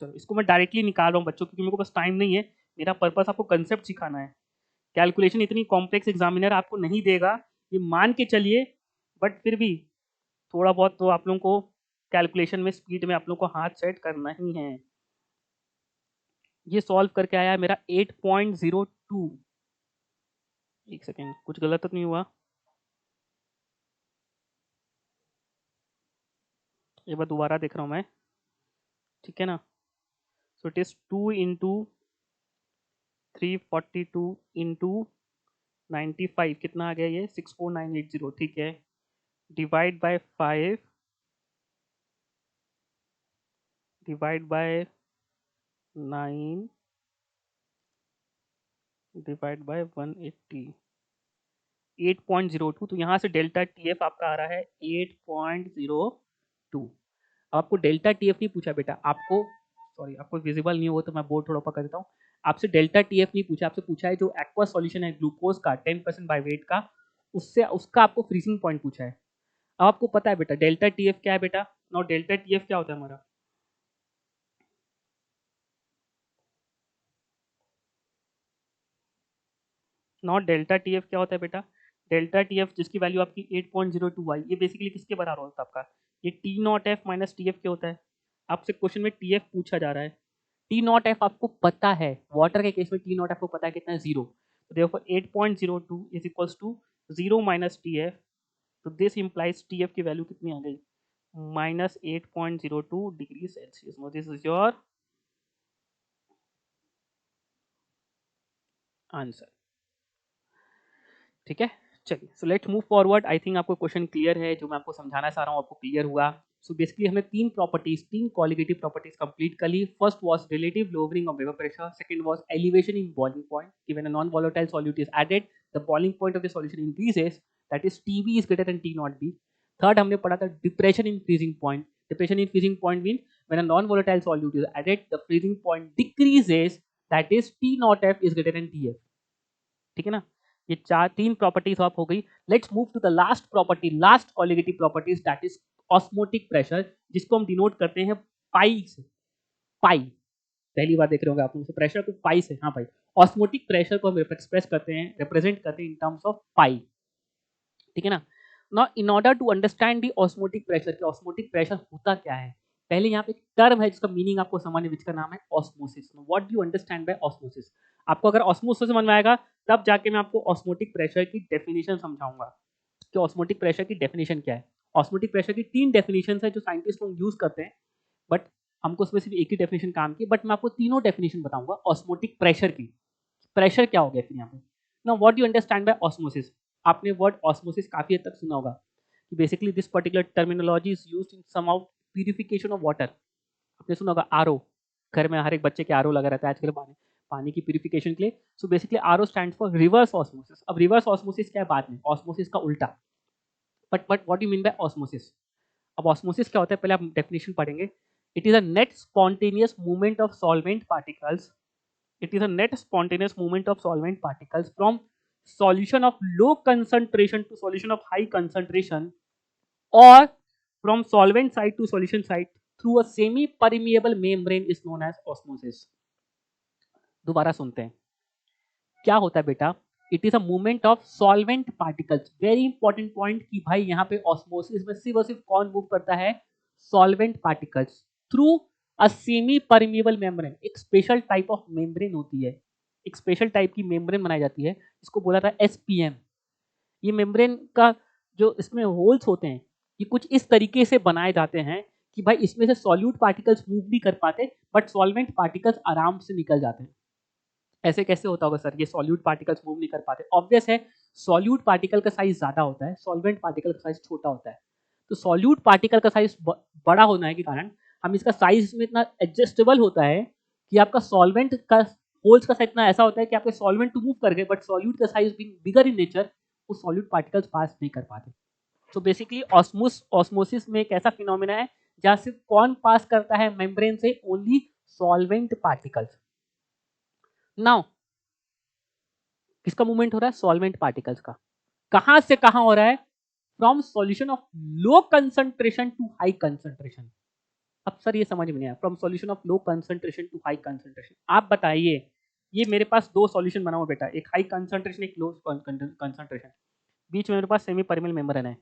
चलो इसको मैं डायरेक्टली निकाल रहा हूँ बच्चों, क्योंकि मेरे को बस टाइम नहीं है, मेरा पर्पस आपको कंसेप्ट सिखाना है। कैलकुलेशन इतनी कॉम्प्लेक्स एग्जामिनर आपको नहीं देगा, ये मान के चलिए, बट फिर भी थोड़ा बहुत तो आप लोगों को कैलकुलेशन में, स्पीड में आप लोगों को हाथ सेट करना ही है। ये सॉल्व करके आया है मेरा 8.02। एक सेकेंड, कुछ गलत तो नहीं हुआ? एक बार दोबारा देख रहा हूँ मैं, ठीक है ना। So it is 2 into 342 into 95, कितना आ गया ये? 64980, ठीक है। Divide by 5 divide by 9 divide by 180, 8.02। तो यहाँ से डेल्टा TF आपका आ रहा है 8.02। आपको डेल्टा TF नहीं पूछा बेटा, आपको, सॉरी आपको विजिबल नहीं हो तो मैं बोर्ड थोड़ा ऊपर कर देता हूँ। आपसे डेल्टा TF नहीं पूछा, आपसे पूछा है जो एक्वा सॉल्यूशन है ग्लूकोज का 10% बाय वेट का, उससे उसका आपको फ्रीजिंग पॉइंट पूछा है। अब आपको पता है बेटा डेल्टा TF क्या है बेटा। नाउ डेल्टा TF क्या होता है हमारा? नॉट डेल्टा TF क्या होता है बेटा? डेल्टा TF जिसकी वैल्यू आपकी 8.02 आई, ये बेसिकली किसके बराबर होता है आपका? ये T not F minus TF क्या होता है? आपसे क्वेश्चन में TF पूछा जा रहा है, T नॉट एफ आपको पता है, वाटर के केस में T नॉट एफ को पता है कितना है? 0। तो देखो 8.02 is equals to 0 minus TF। तो दिस इम्प्लाइज TF की वैल्यू कितनी आ गई? -8.02 degree Celsius. This is your answer, ठीक है। चलिए so let's move forward. I think आपको क्वेश्चन क्लियर है, जो मैं आपको समझाना चाह रहा हूँ आपको क्लियर हुआ। सो बेसिकली हमने तीन प्रॉपर्टीज, तीन क्वालिटेटिव प्रॉपर्टीज कंप्लीट कर ली। First was relative lowering of vapour pressure, second was elevation in boiling point, when a non volatile solute is added the boiling point of the solution increases, that is TB is greater than T naught B। Third हमने पढ़ा था depression in freezing point. Depression in freezing point mean when a non volatile solute is added the freezing point decreases, that is T naught F is greater then TF, ठीक है ना। ये तीन properties of हो गई। Let's move to the last property, last qualitative properties, that is osmotic pressure, जिसको हम denote करते हैं पाई से। पाई, पहली बार देख रहे होंगे आप लोग, प्रेशर को पाई से, हाँ भाई। ऑस्मोटिक प्रेशर को हम एक्सप्रेस करते हैं, रिप्रेजेंट करते हैं इन टर्म्स ऑफ पाई, ठीक है ना। Now in order to understand the osmotic pressure, कि ऑस्मोटिक प्रेशर होता क्या है, पहले यहाँ पे एक टर्म है जिसका मीनिंग आपको समझने, जिसका नाम है osmosis. What do you understand by osmosis? आपको अगर ऑस्मोसिस समझ में आएगा, तब जाके मैं आपको ऑस्मोटिक प्रेशर की डेफिनेशन समझाऊंगा कि ऑस्मोटिक प्रेशर की डेफिनेशन क्या है। ऑस्मोटिक प्रेशर की तीन डेफिनेशन है जो साइंटिस्ट लोग यूज करते हैं, बट हमको उसमें सिर्फ एक ही डेफिनेशन काम की, बट मैं आपको तीनों डेफिनेशन बताऊंगा ऑस्मोटिक प्रेशर की। प्रेशर क्या हो गया फिर यहाँ पे। Now what you understand by osmosis. आपने वर्ड ऑस्मोसिस काफी हद तक सुना होगा कि basically this particular terminology is used in some of purification of water. आपने सुना होगा आरओ, घर में हर एक बच्चे के आरओ लगा रहता है आजकल पानी पानी की प्यूरिफिकेशन के लिए। So basically RO stands for reverse osmosis. अब रिवर्स ऑस्मोसिस क्या है बाद में, ऑस्मोसिस का उल्टा। But what you mean by osmosis. अब ऑस्मोसिस क्या होता है पहले आप डेफिनेशन पढ़ेंगे। It is a net spontaneous movement of solvent particles. It is a net spontaneous movement of solvent particles from solution of low concentration to solution of high concentration, or from solvent side to solution side through a semi permeable membrane is known as osmosis. दोबारा सुनते हैं क्या होता है बेटा। It is a movement of solvent particles. Very important point कि भाई यहाँ पे ऑस्मोसिस में सिर्फ और सिर्फ कौन मूव करता है, solvent particles through a semi permeable membrane. एक स्पेशल टाइप ऑफ मेम्ब्रेन होती है, एक स्पेशल टाइप की मेम्ब्रेन बनाई जाती है, इसको बोला था एसपीएम। ये मेम्ब्रेन का जो इसमें होल्स होते हैं ये कुछ इस तरीके से बनाए जाते हैं कि भाई इसमें से सॉल्यूट पार्टिकल्स मूव नहीं कर पाते बट सॉल्वेंट पार्टिकल्स आराम से निकल जाते हैं। ऐसे कैसे होता होगा सर, ये सॉल्यूट पार्टिकल्स मूव नहीं कर पाते। ऑब्वियस है, सॉल्यूट पार्टिकल का साइज ज्यादा होता है, सॉल्वेंट पार्टिकल का साइज छोटा होता है। तो सॉल्यूट पार्टिकल का साइज बड़ा होने के कारण हम इसका साइज में इतना एडजस्टेबल होता है कि आपका सॉल्वेंट का होल्स का साइज इतना ऐसा होता है कि आपके सॉल्वेंट तो मूव कर गए बट सॉल्यूट का size being bigger in nature वो सॉल्यूट पार्टिकल्स पास नहीं कर पाते। तो बेसिकली ऑस्मोसिस में एक ऐसा फिनोमेना है जहां सिर्फ कौन पास करता है मेम्ब्रेन से, ओनली सॉल्वेंट पार्टिकल्स। नाउ किसका मूवमेंट हो रहा है, सॉल्वेंट पार्टिकल्स का। कहां से कहां हो रहा है, from solution of low concentration to high concentration. अब सर ये समझ में नहीं आया, from solution of low concentration to high concentration. आप बताइए, ये मेरे पास दो सॉल्यूशन बना हुआ बेटा, एक हाई कंसंट्रेशन एक लो कंसंट्रेशन, बीच में मेरे पास सेमी परमेबल मेम्ब्रेन है।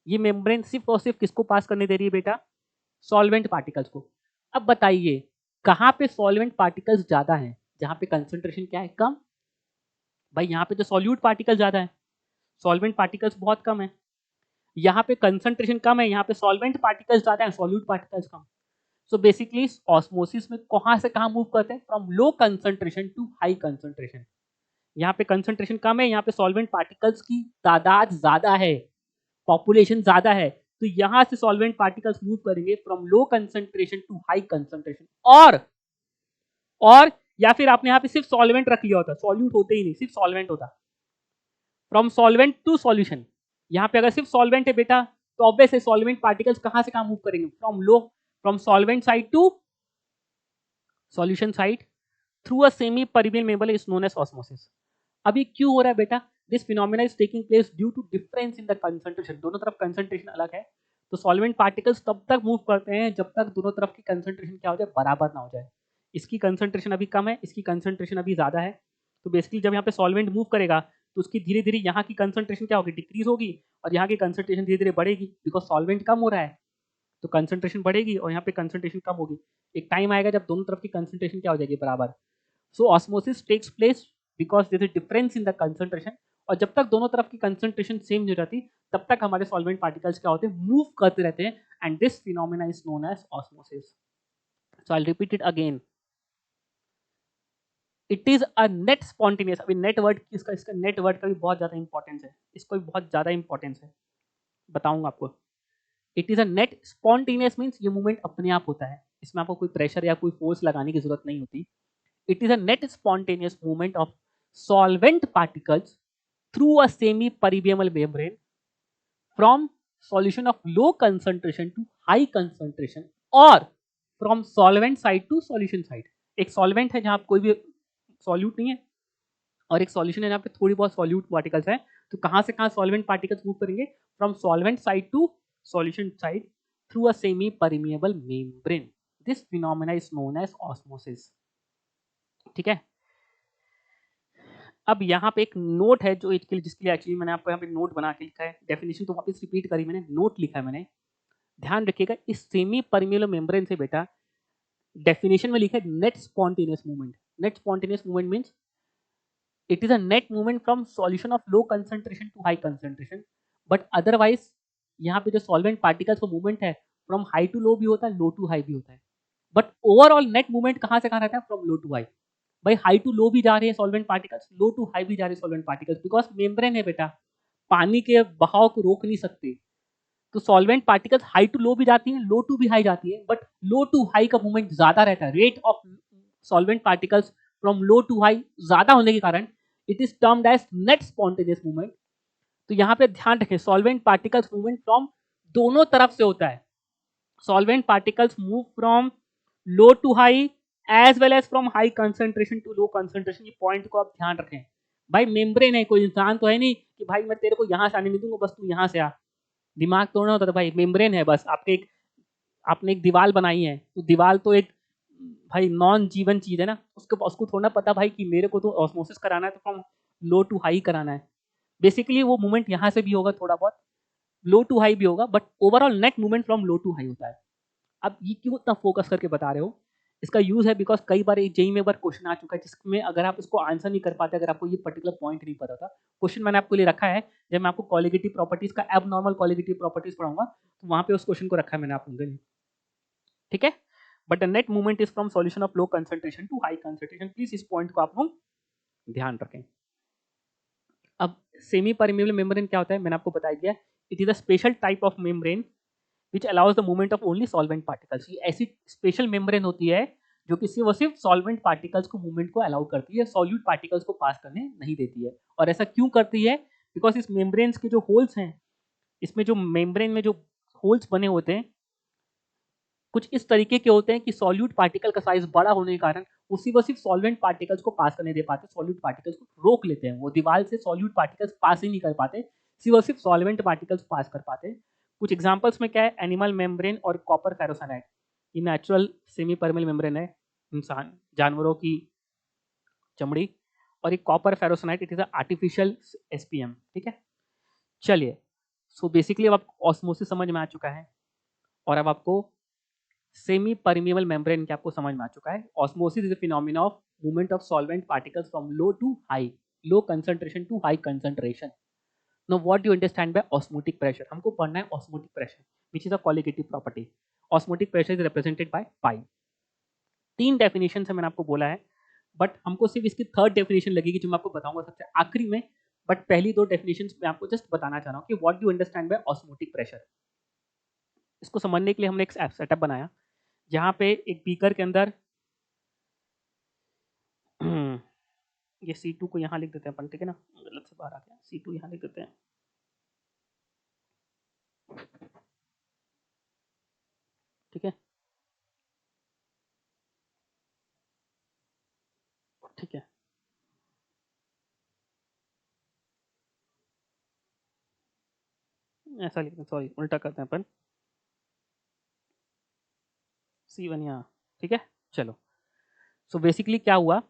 ये मेम्ब्रेन सिर्फ और सिर्फ किसको पास करने दे रही है बेटा, सॉल्वेंट पार्टिकल्स को। अब बताइए कहां पे सॉल्वेंट पार्टिकल्स ज्यादा हैं, जहां पे कंसंट्रेशन क्या है, कम। भाई यहाँ पे तो सॉल्यूट पार्टिकल ज्यादा है, सॉल्वेंट पार्टिकल्स बहुत कम है। यहाँ पे कंसंट्रेशन कम है, यहाँ पे सॉल्वेंट पार्टिकल्स ज्यादा है, सॉल्यूट पार्टिकल्स कम। सो बेसिकली ऑस्मोसिस में कहां से कहां मूव करते हैं, from low concentration to high concentration. यहाँ पे कंसंट्रेशन कम है, यहाँ पे सॉल्वेंट पार्टिकल्स की तादाद ज्यादा है, पॉपुलेशन ज्यादा है, तो यहां से सॉल्वेंट पार्टिकल्स मूव करेंगे from low concentration to high concentration. और या फिर आपने यहाँ पे सिर्फ सॉल्वेंट रख लिया होता, सॉल्यूट होते ही नहीं, सिर्फ सॉल्वेंट होता, फ्रॉम सॉल्वेंट टू सॉल्यूशन। यहाँ पे अगर सिर्फ सॉल्वेंट है बेटा तो ऑब्वियस है सॉल्वेंट पार्टिकल्स कहां से कहां मूव करेंगे, from solvent side to solution side through a semi permeable membrane is known as osmosis. अभी क्यों हो रहा है बेटा, this phenomena is taking place due to difference in the concentration. दोनों तरफ कंसंट्रेशन अलग है, तो सॉल्वेंट पार्टिकल्स तब तक मूव करते हैं जब तक दोनों तरफ की कंसंट्रेशन क्या हो जाए, बराबर ना हो जाए। इसकी कंसंट्रेशन अभी कम है, इसकी कंसंट्रेशन अभी ज्यादा है, तो बेसिकली जब यहाँ पे सॉल्वेंट मूव करेगा तो उसकी धीरे धीरे यहाँ की कंसंट्रेशन क्या होगी, डिक्रीज होगी, और यहाँ की कंसंट्रेशन धीरे धीरे बढ़ेगी, बिकॉज सॉल्वेंट कम हो रहा है तो कंसंट्रेशन बढ़ेगी और यहाँ पे कंसंट्रेशन कम होगी। एक टाइम आएगा जब दोनों तरफ की कंसंट्रेशन क्या हो जाएगी, बराबर। So osmosis takes place because there is difference in the concentration, और जब तक दोनों तरफ की कंसंट्रेशन सेम नहीं हो जाती तब तक हमारे सॉल्वेंट पार्टिकल्स क्या होते हैं, मूव करते रहते हैं, and this phenomena is known as osmosis. So I will repeat it again, it is a net spontaneous. अभी नेट वर्ड इसका इसका नेट वर्ड का भी बहुत ज्यादा इंपॉर्टेंस है, इसको भी बहुत ज्यादा इंपॉर्टेंस है, बताऊंगा आपको। It is a net spontaneous means ये मूवमेंट अपने आप होता है, इसमें आपको कोई प्रेशर या कोई फोर्स लगाने की जरूरत नहीं होती। It is a net spontaneous movement of solvent particles through a semi permeable membrane from solution of low concentration to high concentration, or from solvent side to solution side। एक solvent है जहां कोई भी सॉल्यूट नहीं है, और एक solution है जहां पे थोड़ी बहुत सॉल्यूट पार्टिकल्स है, तो कहां से कहां सॉल्वेंट पार्टिकल्स मूव करेंगे, from solvent side to solution side through a semi permeable membrane. This phenomena is known as osmosis. ठीक है, अब यहाँ पे एक नोट है जो इसके लिए, जिसके लिए एक्चुअली मैंने आपको यहाँ पे नोट बना के लिखा है, डेफिनेशन तो वापस रिपीट करी मैंने, नोट लिखा है मैंने। ध्यान रखिएगा, इस सेमी परमिएबल मेम्ब्रेन से बेटा डेफिनेशन में लिखा है net spontaneous movement. Net spontaneous movement means it is a net movement from solution of low concentration to high concentration, but otherwise यहाँ पे जो सॉल्वेंट पार्टिकल्स का मूवमेंट है फ्रॉम हाई टू लो भी होता है, लो टू हाई भी होता है। बट ओवरऑल नेट मूवमेंट कहाँ से कहाँ रहता है, फ्रॉम लो टू हाई। भाई हाई टू लो भी जा रही है solvent particles, low to high भी जा रही है सॉल्वेंट पार्टिकल्स, बिकॉज मेम्ब्रेन है बेटा, पानी के बहाव को रोक नहीं सकते। तो solvent particles high to low भी जाती हैं, लो टू भी हाई जाती है, बट लो टू हाई का मूवमेंट ज्यादा रहता है। Rate of solvent particles from low to high ज्यादा होने के कारण it is termed as net spontaneous movement. तो यहाँ पे ध्यान रखें, सॉल्वेंट पार्टिकल्स मूवमेंट फ्रॉम दोनों तरफ से होता है। Solvent particles move from low to high as well as from high concentration to low concentration. ये पॉइंट को आप ध्यान रखें। भाई मेम्ब्रेन है, कोई इंसान तो है नहीं कि भाई मैं तेरे को यहाँ से आने नहीं दूंगा, बस तू यहाँ से आ। दिमाग तोड़ना होता था भाई, मेम्ब्रेन है बस। आपने एक दीवार बनाई है, तो दीवार तो एक भाई नॉन जीवन चीज है ना, उसको थोड़ा पता भाई कि मेरे को तो ऑस्मोसिस कराना है, तो फ्रॉम लो टू हाई कराना है। बेसिकली वो मूवमेंट यहाँ से भी होगा, थोड़ा बहुत लो टू हाई भी होगा, but overall net movement from low to high होता है। अब ये क्यों इतना फोकस करके बता रहे हो, इसका यूज है बिकॉज कई बार जेई में एक बार क्वेश्चन आ चुका है जिसमें अगर आप इसको आंसर नहीं कर पाते, अगर आपको ये पर्टिकुलर पॉइंट नहीं पता था, क्वेश्चन मैंने आपको लिए रखा है। जब मैं आपको कॉलिगेटिव प्रॉपर्टीज का एबनॉर्मल कॉलिगेटिव प्रॉपर्टीज पढ़ाऊंगा, तो वहां पे उस क्वेश्चन को रखा है मैंने आप लोगों के लिए, ठीक है। But the net movement is from solution of low concentration to high concentration. Please इस पॉइंट को आप लोग ध्यान रखें। अब सेमी परमेबल मेम्ब्रेन क्या होता है, मैंने आपको बता दिया। It is a special type of membrane which allows the movement of only solvent particles. ये ऐसी स्पेशल मेम्ब्रेन होती है जो कि सिर्फ सॉल्वेंट पार्टिकल्स को मूवमेंट को अलाउ करती है, सॉल्यूट पार्टिकल्स को पास करने नहीं देती है। और ऐसा क्यों करती है, बिकॉज इस मेम्ब्रेन्स के जो होल्स हैं, इसमें जो मेम्ब्रेन में जो होल्स बने होते हैं कुछ इस तरीके के होते हैं कि सॉल्यूट पार्टिकल का साइज बड़ा होने के कारण वो सिर्फ सॉल्वेंट पार्टिकल्स को पास करने दे पाते, सॉल्यूट पार्टिकल्स को रोक लेते हैं। वो दीवार से सॉल्यूट पार्टिकल्स पास ही नहीं कर पाते, सिर्फ सॉल्वेंट पार्टिकल्स पास कर पाते। कुछ एग्जांपल्स में क्या है, एनिमल मेम्ब्रेन और कॉपर फेरोसाइनाइड। ये नेचुरल सेमी परमेबल मेम्ब्रेन है इंसान जानवरों की चमड़ी, और एक copper ferrocyanide it is artificial SPM, ठीक है। चलिए, सो बेसिकली अब आपको ऑस्मोसिस समझ में आ चुका है, और अब आपको सेमी परमेबल मेम्ब्रेन क्या आपको समझ में आ चुका है। Osmosis is a phenomena of movement of solvent particles from low to high, low concentration to high concentration. No what do you understand by osmotic pressure, हमको पढ़ना है osmotic pressure which is a qualitative property. Osmotic pressure is represented by pi. तीन definition है मैंने आपको बोला है, but हमको सिर्फ इसकी थर्ड डेफिनेशन लगेगी जो मैं आपको बताऊंगा सबसे आखिरी में। बट पहली दो डेफिनेशन मैं आपको जस्ट बताना चाह रहा हूँ कि what do you understand by osmotic pressure. इसको समझने के लिए हमने एक सेटअप बनाया जहाँ पे एक बीकर के अंदर ये C2 को यहाँ लिख देते हैं अपन, ठीक है ना, गलत से बाहर आ गया, C2 यहाँ लिख देते हैं, ठीक है, ठीक है, ऐसा लिखते हैं, सॉरी उल्टा करते हैं अपन, C1 यहाँ, ठीक है। चलो, सो बेसिकली क्या हुआ,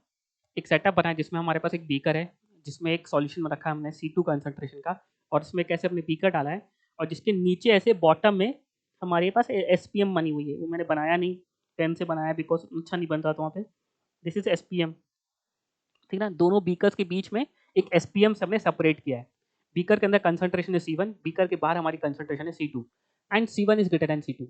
एक सेटअप बनाया जिसमें हमारे पास एक बीकर है जिसमें एक सॉल्यूशन में रखा है हमने C2 कंसंट्रेशन का, और इसमें कैसे अपने बीकर डाला है, और जिसके नीचे ऐसे बॉटम में हमारे पास एसपीएम बनी हुई है। वो मैंने बनाया नहीं, पेन से बनाया बिकॉज अच्छा नहीं बन रहा था वहाँ पे। दिस इज एसपीएम, ठीक है ना। दोनों बीकर्स के बीच में एक एसपीएम से हमने सेपरेट किया है। बीकर के अंदर कंसंट्रेशन है C1, बीकर के बाहर हमारी कंसंट्रेशन है C2, and C1 is greater than C2।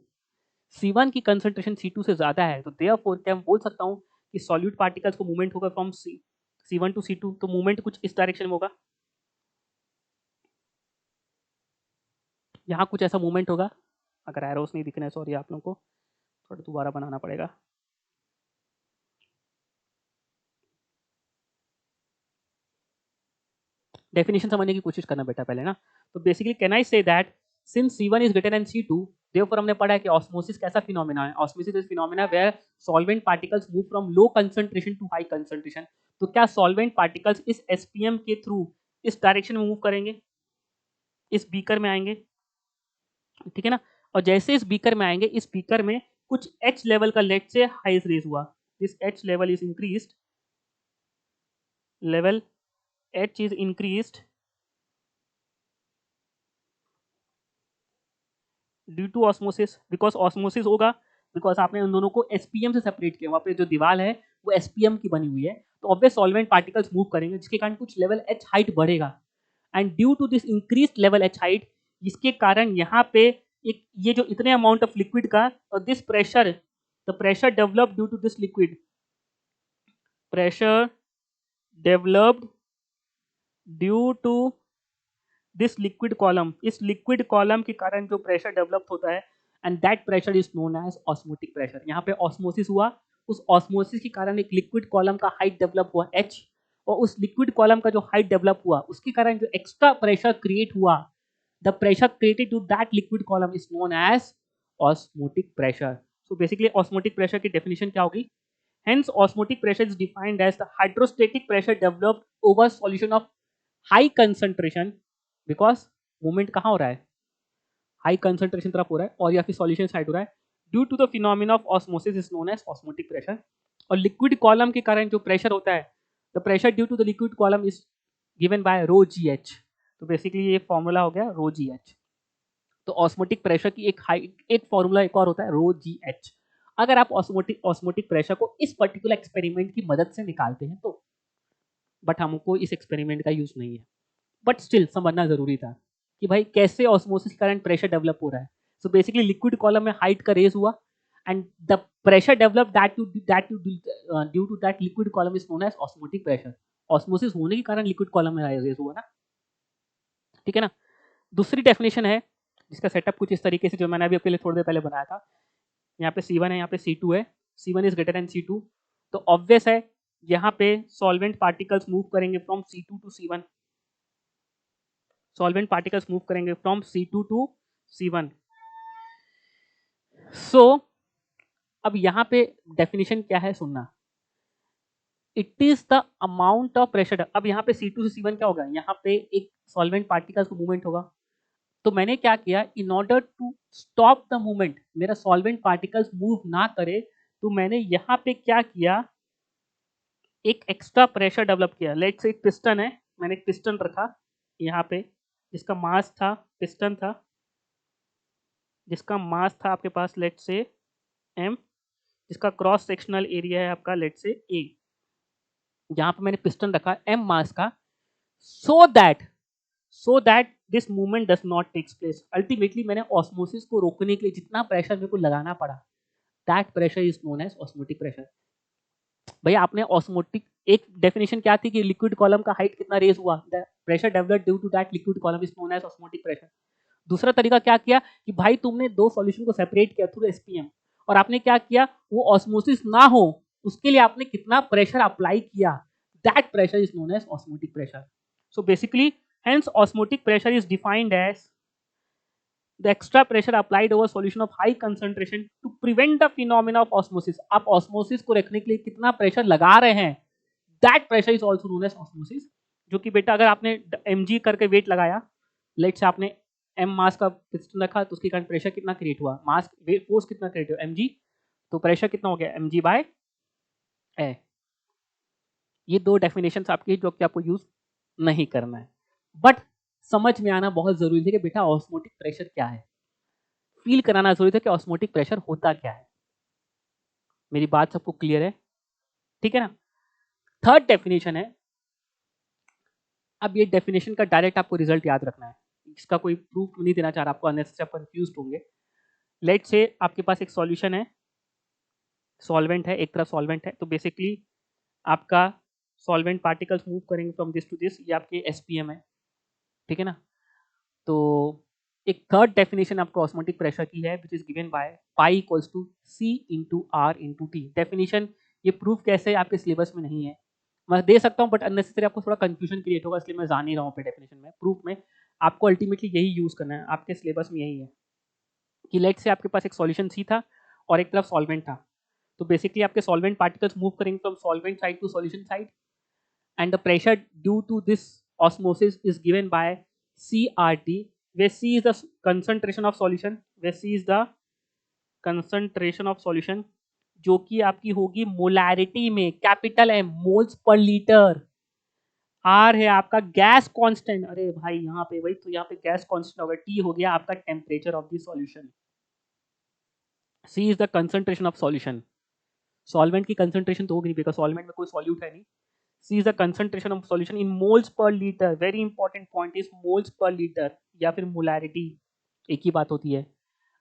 C1 की कंसंट्रेशन C2 से ज्यादा है, तो देयरफॉर क्या मैं बोल सकता हूँ कि सॉल्यूट पार्टिकल्स को मूवमेंट होगा फ्रॉम C1 टू C2, तो मूवमेंट कुछ इस डायरेक्शन में होगा, यहाँ कुछ ऐसा मूवमेंट होगा। अगर एरोस नहीं दिख रहे हैं, सॉरी आप लोगों को थोड़ा दोबारा बनाना पड़ेगा। डेफिनेशन समझने की कोशिश करना बेटा पहले ना। तो basically can I say that since C1 is greater than C2, therefore हमने पढ़ा है कि ऑस्मोसिस कैसा फिनोमेना है। Osmosis is phenomena where solvent particles move from low concentration to high concentration. तो क्या सॉल्वेंट पार्टिकल्स इस एसपीएम के थ्रू इस डायरेक्शन में मूव करेंगे, इस बीकर में आएंगे, ठीक है ना। और जैसे इस बीकर में आएंगे, इस बीकर में कुछ H लेवल का लेट से हाई रेज हुआ, this H level is increased, level H is increased due to osmosis, because osmosis होगा, बिकॉज आपने उन दोनों को एसपीएम से सेपरेट किया। वहाँ पे जो दीवार है वो एसपीएम की बनी हुई है, तो ऑब्वियस सॉल्वेंट पार्टिकल्स मूव करेंगे जिसके कारण कुछ लेवल H हाइट बढ़ेगा, and due to this increase level H height, इसके कारण यहाँ पे एक ये जो इतने अमाउंट ऑफ लिक्विड का और this pressure the pressure developed due to this liquid, pressure developed due to this liquid column, इस लिक्विड कॉलम के कारण जो प्रेशर डेवलप होता है, and that pressure is known as osmotic pressure. यहाँ पे ऑस्मोसिस हुआ, उस ऑस्मोसिस के कारण एक लिक्विड कॉलम का हाइट डेवलप हुआ H, और उस लिक्विड कॉलम का जो हाइट डेवलप हुआ उसके कारण जो एक्स्ट्रा प्रेशर क्रिएट हुआ, the pressure created to that liquid column is known as osmotic pressure. So basically osmotic pressure की डेफिनेशन क्या होगी? Hence, osmotic pressure is defined as the hydrostatic pressure developed over solution of high concentration, because movement कहाँ हो रहा है? High concentration तरफ हो रहा है, और या फिर solution साइड हो रहा है, due to the phenomena of osmosis is known as osmotic pressure। और liquid column के कारण जो pressure होता है, the pressure due to the liquid column is given by rho gh। तो बेसिकली ये फॉर्मूला हो गया rho gh। तो ऑस्मोटिक प्रेशर की एक फॉर्मूला एक और होता है rho gh। अगर आप ऑस्मोटिक प्रेशर को इस पर्टिकुलर एक्सपेरिमेंट की मदद से निकालते हैं तो, बट हमको इस एक्सपेरिमेंट का यूज नहीं है, बट स्टिल समझना जरूरी था कि भाई कैसे ऑस्मोसिस के कारण प्रेशर डेवलप हो रहा है। सो बेसिकली लिक्विड कॉलम में हाइट का रेज हुआ, and the pressure develop due to that liquid column is known as osmotic pressure. Osmosis होने के कारण लिक्विड कॉलम में रेज हुआ ना, ठीक है ना। दूसरी डेफिनेशन है जिसका सेटअप कुछ इस तरीके से, जो मैंने अभी आपके लिए थोड़ी देर पहले बनाया था। यहाँ पे C1 है, यहाँ पे C2 है, C1 is greater than C2, तो ऑब्वियस है यहाँ पे सॉल्वेंट पार्टिकल्स मूव करेंगे from C2 to C1, solvent particles move करेंगे from C2 to C1। So अब यहाँ पे डेफिनेशन क्या है सुनना, it is the amount of pressure. अब यहाँ पे C2 से C1 क्या होगा, यहाँ पे एक सॉल्वेंट पार्टिकल्स को मूवमेंट होगा, तो मैंने क्या किया, in order to stop the movement, मेरा सॉल्वेंट पार्टिकल्स मूव ना करे, तो मैंने यहाँ पे क्या किया, एक एक्स्ट्रा प्रेशर डेवलप किया। लेट्स से एक पिस्टन है, मैंने एक पिस्टन रखा यहाँ पे, जिसका मास था, पिस्टन था जिसका मास था आपके पास लेट्स से m, जिसका क्रॉस सेक्शनल एरिया है आपका लेट्स से a। यहाँ पे मैंने पिस्टन रखा m मास का, so that this movement does not takes place. Ultimately मैंने ऑस्मोसिस को रोकने के लिए जितना प्रेशर मेरे को लगाना पड़ा, that pressure is known as osmotic pressure. भैया आपने ऑस्मोटिक, एक डेफिनेशन क्या थी कि लिक्विड कॉलम का हाइट कितना रेज हुआ, the pressure developed due to that liquid column is known as osmotic pressure. दूसरा तरीका क्या किया कि भाई तुमने दो सॉल्यूशन को सेपरेट किया थ्रू एसपीएम, और आपने क्या किया, वो ऑस्मोसिस ना हो उसके लिए आपने कितना प्रेशर अप्लाई किया, that pressure is known as osmotic pressure. So basically hence osmotic pressure is defined as the extra pressure applied over solution of high concentration to prevent the phenomena of osmosis। आप osmosis को रखने के लिए कितना pressure लगा रहे हैं, that pressure is also known as osmosis। जो कि बेटा अगर आपने mg करके वेट लगाया, लेट से आपने m मास का पिस्टन रखा, तो उसके कारण प्रेशर कितना क्रिएट हुआ, मास फोर्स कितना क्रिएट हुआ mg, तो प्रेशर कितना हो गया mg बाय a। ये दो डेफिनेशंस आपकी जो कि आपको यूज नहीं करना है, बट समझ में आना बहुत जरूरी है कि बेटा ऑस्मोटिक प्रेशर क्या है, फील कराना जरूरी था कि ऑस्मोटिक प्रेशर होता क्या है। मेरी बात सबको क्लियर है, ठीक है ना। थर्ड डेफिनेशन है, अब ये डेफिनेशन का डायरेक्ट आपको रिजल्ट याद रखना है, इसका कोई प्रूफ नहीं देना चाह रहा आपको, अननेसेसरी आप कंफ्यूज होंगे। लेट से आपके पास एक सॉल्यूशन है, सॉल्वेंट है, एक तरफ सॉल्वेंट है, तो बेसिकली आपका सॉल्वेंट पार्टिकल्स मूव करेंगे फ्रॉम दिस टू दिस, ये आपके एसपीएम है, ठीक है ना। तो एक थर्ड डेफिनेशन आपको ऑस्मोटिक प्रेशर की है, which is given by pi equals to C into R into T। Definition ये प्रूफ कैसे आपके सिलेबस में नहीं है, मैं दे सकता हूँ बट अननेसेसरी आपको थोड़ा कंफ्यूजन क्रिएट होगा, इसलिए मैं जान नहीं रहा हूँ पे डेफिनेशन में। प्रूफ में आपको अल्टीमेटली यही यूज करना है, आपके सिलेबस में यही है कि लेट से आपके पास एक सॉल्यूशन C था और एक तरफ सॉल्वेंट था, तो बेसिकली आपके सॉल्वेंट पार्टिकल्स मूव करेंगे from solvent side to solution side, and the pressure due to this osmosis is given by CRT, where C is the concentration of solution, where C is the concentration of solution, जो कि आपकी होगी molarity में, capital M moles per litre. R है आपका gas constant, अरे भाई यहाँ पे वही तो, यहाँ पे गैस कांस्टेंट होगा, T हो गया आपका temperature of the solution, C is the concentration of solution. Solvent की कंसंट्रेशन तो होगी नहीं बिकॉज सॉल्वेंट में कोई सॉल्यूट है नहीं। C is the concentration of solution in moles per liter। Very important point is moles per liter या फिर molarity, एक ही बात होती है।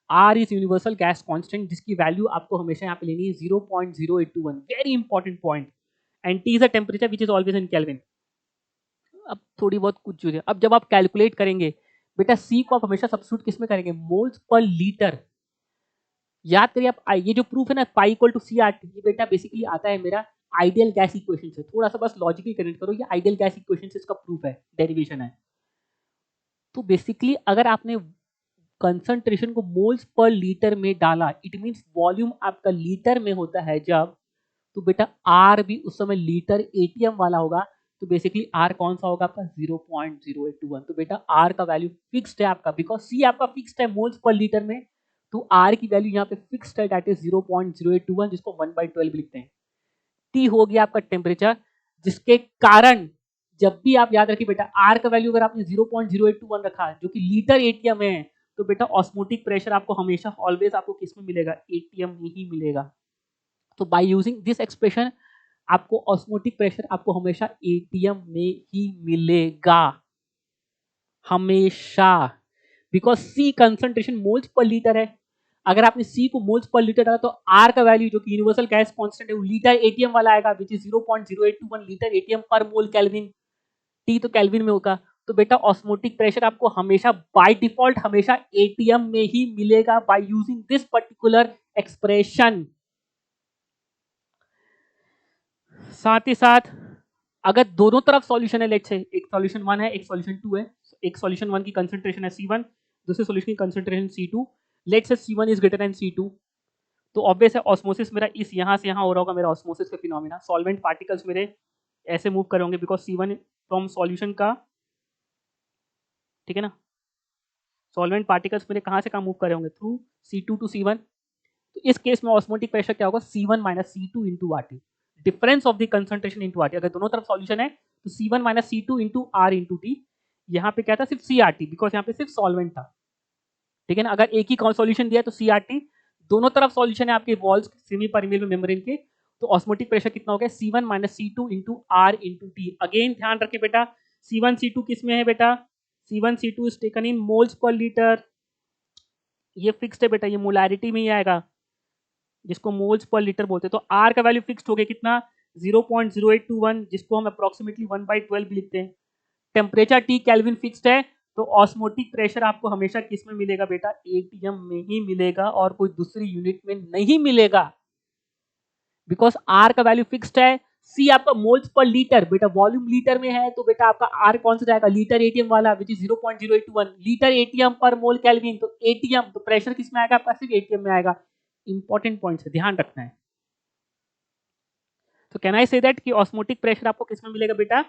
R is universal gas constant जिसकी वैल्यू आपको हमेशा यहाँ पे लेनी है 0.0821, very important point. And T is a temperature which is always in kelvin. अब थोड़ी बहुत कुछ चीजें, अब जब आप कैलकुलेट करेंगे बेटा C को आप हमेशा सब्स्टिट्यूट किस में करेंगे, मोल्स पर लीटर। याद करिए आप, ये जो प्रूफ है ना pi equal to C R T, ये बेटा बेसिकली आता है मेरा आइडियल गैस इक्वेशन से। थोड़ा सा बस लॉजिकली कनेक्ट करो, ये आइडियल गैस इक्वेशन से इसका प्रूफ है, डेरिवेशन है। तो बेसिकली अगर आपने कंसंट्रेशन को मोल्स पर लीटर में डाला, इट मींस वॉल्यूम आपका लीटर में होता है जब, तो बेटा आर भी उस समय लीटर एटीएम वाला होगा। तो बेसिकली आर कौन सा होगा आपका 0.0821। तो बेटा आर का वैल्यू फिक्स्ड है आपका, बिकॉज सी आपका फिक्स्ड है मोल्स पर लीटर में, तो आर की वैल्यू यहाँ पे फिक्स्ड है, दैट इज 0.0821, जिसको 1/12 लिखते हैं। टी हो गया आपका टेम्परेचर, जिसके कारण जब भी आप याद रखिए बेटा आर का वैल्यू अगर आपने 0.0821 रखा है जो कि लीटर एटीएम है, तो बेटा ऑस्मोटिक प्रेशर आपको हमेशा ऑलवेज आपको किस में मिलेगा, एटीएम में ही मिलेगा। तो बाय यूजिंग दिस एक्सप्रेशन आपको ऑस्मोटिक प्रेशर आपको हमेशा एटीएम में ही मिलेगा, हमेशा, because C concentration moles per litre है। अगर आपने सी को मोल्स पर लीटर डाला तो आर का वैल्यू जो कि यूनिवर्सल गैस कांस्टेंट है वो लीटर एटीएम वाला आएगा, विच इज 0.0821 लीटर एटीएम पर मोल केल्विन। टी तो केल्विन में होगा। तो बेटा ऑस्मोटिक प्रेशर आपको हमेशा बाय डिफॉल्ट हमेशा एटीएम में ही मिलेगा bye using this particular expression. साथ ही साथ अगर दोनों तरफ सॉल्यूशन है, लेट्स से एक सॉल्यूशन 1 है एक सॉल्यूशन 2 है, एक सॉल्यूशन 1 की कंसंट्रेशन है C1, दूसरे सॉल्यूशन की concentration C2, let's say C1 is greater than C2, तो ऑब्वियस है ऑस्मोसिस मेरा इस यहाँ से यहाँ हो रहा होगा, मेरा ऑस्मोसिस का फिनोमिना, सॉल्वेंट पार्टिकल्स मेरे ऐसे मूव कर होंगे बिकॉज C1 फ्रॉम सॉल्यूशन का, ठीक है ना, सॉल्वेंट पार्टिकल्स मेरे कहाँ से कहाँ मूव कर रहे होंगे, थ्रू C2 टू C1। तो इस केस में ऑस्मोटिक प्रेशर क्या होगा, C1 minus C2 into RT, difference of the concentration into RT। अगर दोनों तरफ सॉल्यूशन है तो C1 minus C2 into R into T। यहाँ पे क्या था, सिर्फ CRT, बिकॉज यहाँ पे सिर्फ सॉल्वेंट था, ठीक है ना। अगर एक ही सॉल्यूशन दिया तो CRT, दोनों तरफ सॉल्यूशन है आपके वॉल्स सेमी परमिएबल मेम्ब्रेन के, तो ऑस्मोटिक प्रेशर कितना हो गया, C1 minus C2 into R into T। Again ध्यान रखें बेटा C1 C2 किस में है बेटा, C1 C2 is taken in moles per litre, ये फिक्स्ड है बेटा, ये मोलैरिटी में ही आएगा जिसको मोल्स पर लीटर बोलते हैं। तो R का वैल्यू फिक्स्ड हो गया कितना, 0.0821, जिसको हम अप्रोक्सीमेटली 1/12 भी लिखते हैं। टेम्परेचर T केल्विन फिक्स्ड है, तो ऑस्मोटिक प्रेशर आपको हमेशा किस में मिलेगा बेटा, एटीएम में ही मिलेगा और कोई दूसरी यूनिट में नहीं मिलेगा, बिकॉज R का वैल्यू फिक्स्ड है। C आपका मोल्स पर लीटर, बेटा वॉल्यूम लीटर में है, तो बेटा आपका R कौन सा जाएगा, लीटर एटीएम वाला, विच इज 0.0821 लीटर एटीएम पर मोल केल्विन। तो एटीएम, तो प्रेशर किस में आएगा आपका, सिर्फ एटीएम में आएगा। इंपॉर्टेंट पॉइंट है, ध्यान रखना है। तो कैन आई से दैट कि ऑस्मोटिक प्रेशर आपको किस में मिलेगा बेटा,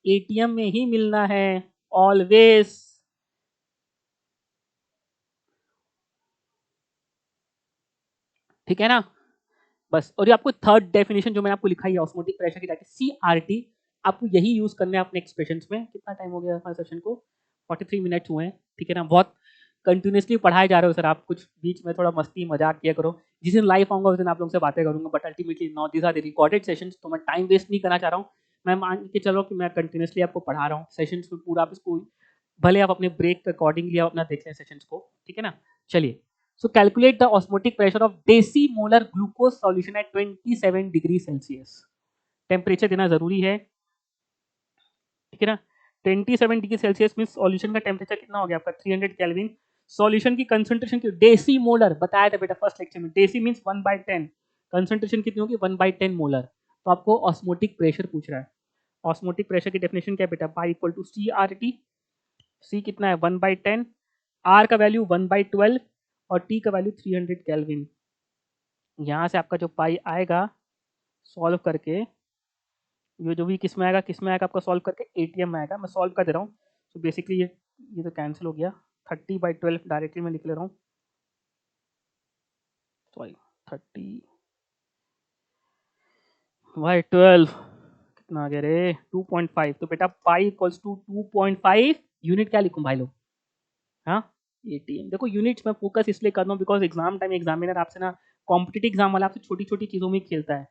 एटीएम में ही मिलना है ऑलवेज, ठीक है ना। बस, और ये आपको थर्ड डेफिनेशन जो मैंने आपको लिखा है ऑस्मोटिक प्रेशर की, दैट इज CRT, आपको यही यूज करना है अपने एक्सप्रेशंस में। कितना टाइम हो गया हमारे सेशन को, 43 मिनट्स हुए हैं, ठीक है ना। बहुत कंटिन्यूसली पढ़ाए जा रहे हो सर आप, कुछ बीच में थोड़ा मस्ती मजाक किया करो। जिस दिन लाइव आऊंगा उस दिन आप लोगों से बातें करूंगा, but ultimately no, this are the recorded sessions, तो मैं टाइम वेस्ट नहीं करना चाह रहा हूँ। मैं मान के चलो कि मैं कंटिन्यूसली आपको पढ़ा रहा हूँ सेशंस में पूरा, आप इसको भले आप अपने ब्रेक के अकॉर्डिंगली आप अपना देख लें सेशंस को, ठीक है ना। चलिए, so calculate the osmotic pressure of decimolar glucose solution at 27 degree Celsius. Temperature देना जरूरी है, ठीक है ना। 27 डिग्री सेल्सियस मीन सॉल्यूशन का टेम्परेचर कितना हो गया आपका, 300 केल्विन। सॉल्यूशन की कंसंट्रेशन की डेसीमोलर बताया था बेटा फर्स्ट लेक्चर में, डेसी मींस 1/10, कंसंट्रेशन कितनी होगी 1/10 मोलर। तो आपको ऑस्मोटिक प्रेशर पूछ रहा है। ऑस्मोटिक प्रेशर की डेफिनेशन क्या है बेटा, पाई इक्वल टू CRT। सी कितना है 1/10, आर का वैल्यू 1/12 और टी का वैल्यू 300 केल्विन। यहाँ से आपका जो पाई आएगा सॉल्व करके, ये जो भी किस में आएगा आपका सॉल्व करके एटीएम में आएगा। मैं सॉल्व कर दे रहा हूँ, तो बेसिकली ये तो कैंसिल हो गया, 30/12 डायरेक्टली मैं लिख ले रहा हूँ, सॉरी 30/12 कितना आ गया रे, 2.5। तो बेटा पाई इक्वल्स टू 2.5, यूनिट क्या लिखूँ भाई लोग, हाँ एटीएम। देखो यूनिट्स में फोकस इसलिए कर रहा हूँ बिकॉज एग्जाम टाइम एग्जामिनर आपसे ना, कॉम्पिटिटिव एग्जाम वाला आपसे छोटी छोटी चीज़ों में खेलता है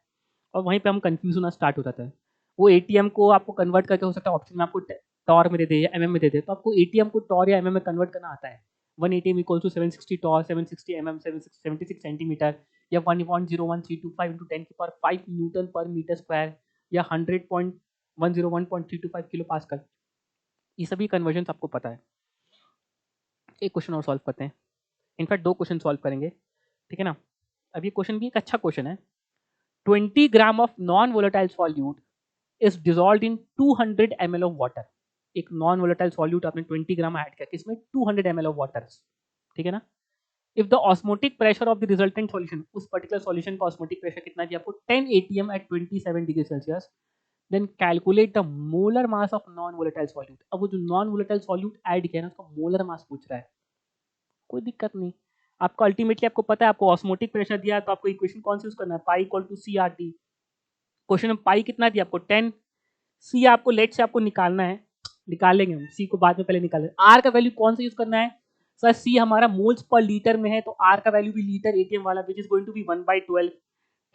और वहीं पे हम कंफ्यूज होना स्टार्ट हो जाता है। वो एटीएम को आपको कन्वर्ट करके हो सकता है ऑप्शन में आपको टॉर में दे दे या एमएम में दे दे, तो आपको एटीएम को टॉर या एमएम में कन्वर्ट करना आता है, 1 ATM equal to 760 torr, 760 mm, 76 centimetre, या 1.01325 इंटू 10 की power 5 newton per metre square, या 100.101.325 किलो पास्कल। ये सभी कन्वर्जन आपको पता है। एक क्वेश्चन और सॉल्व करते हैं, इनफैक्ट 2 क्वेश्चन सॉल्व करेंगे, ठीक है ना। अब ये क्वेश्चन भी एक अच्छा क्वेश्चन है। 20 gram of non volatile solute is dissolved in 200 ml of water. एक नॉन वोलेटाइल सॉल्यूट आपने 20 ग्राम ऐड किया, किसमें? 200 ml ऑफ वाटर, ठीक है ना। If the osmotic pressure of the resultant solution, उस पर्टिकुलर सॉल्यूशन का ऑस्मोटिक प्रेशर कितना दिया आपको? 10 atm at 27 degree Celsius, then calculate the molar mass of non volatile solute. अब वो जो नॉन वोलेटाइल सॉल्यूट ऐड किया ना, उसका मोलर मास पूछ रहा है। कोई दिक्कत नहीं, आपको अल्टीमेटली आपको पता है, आपको ऑस्मोटिक प्रेशर दिया है, तो आपको इक्वेशन कौन सी यूज करना है? Pi equal to C R T. Question में पाई कितना दिया आपको? 10। सी आपको लेट से आपको निकालना है, निकालेंगे हम, सी को बाद में पहले निकालेंगे। आर का वैल्यू कौन सा यूज करना है? सर सी हमारा मोल्स पर लीटर में है, तो आर का वैल्यू भी लीटर एटीएम वाला, which is going to be 1/12।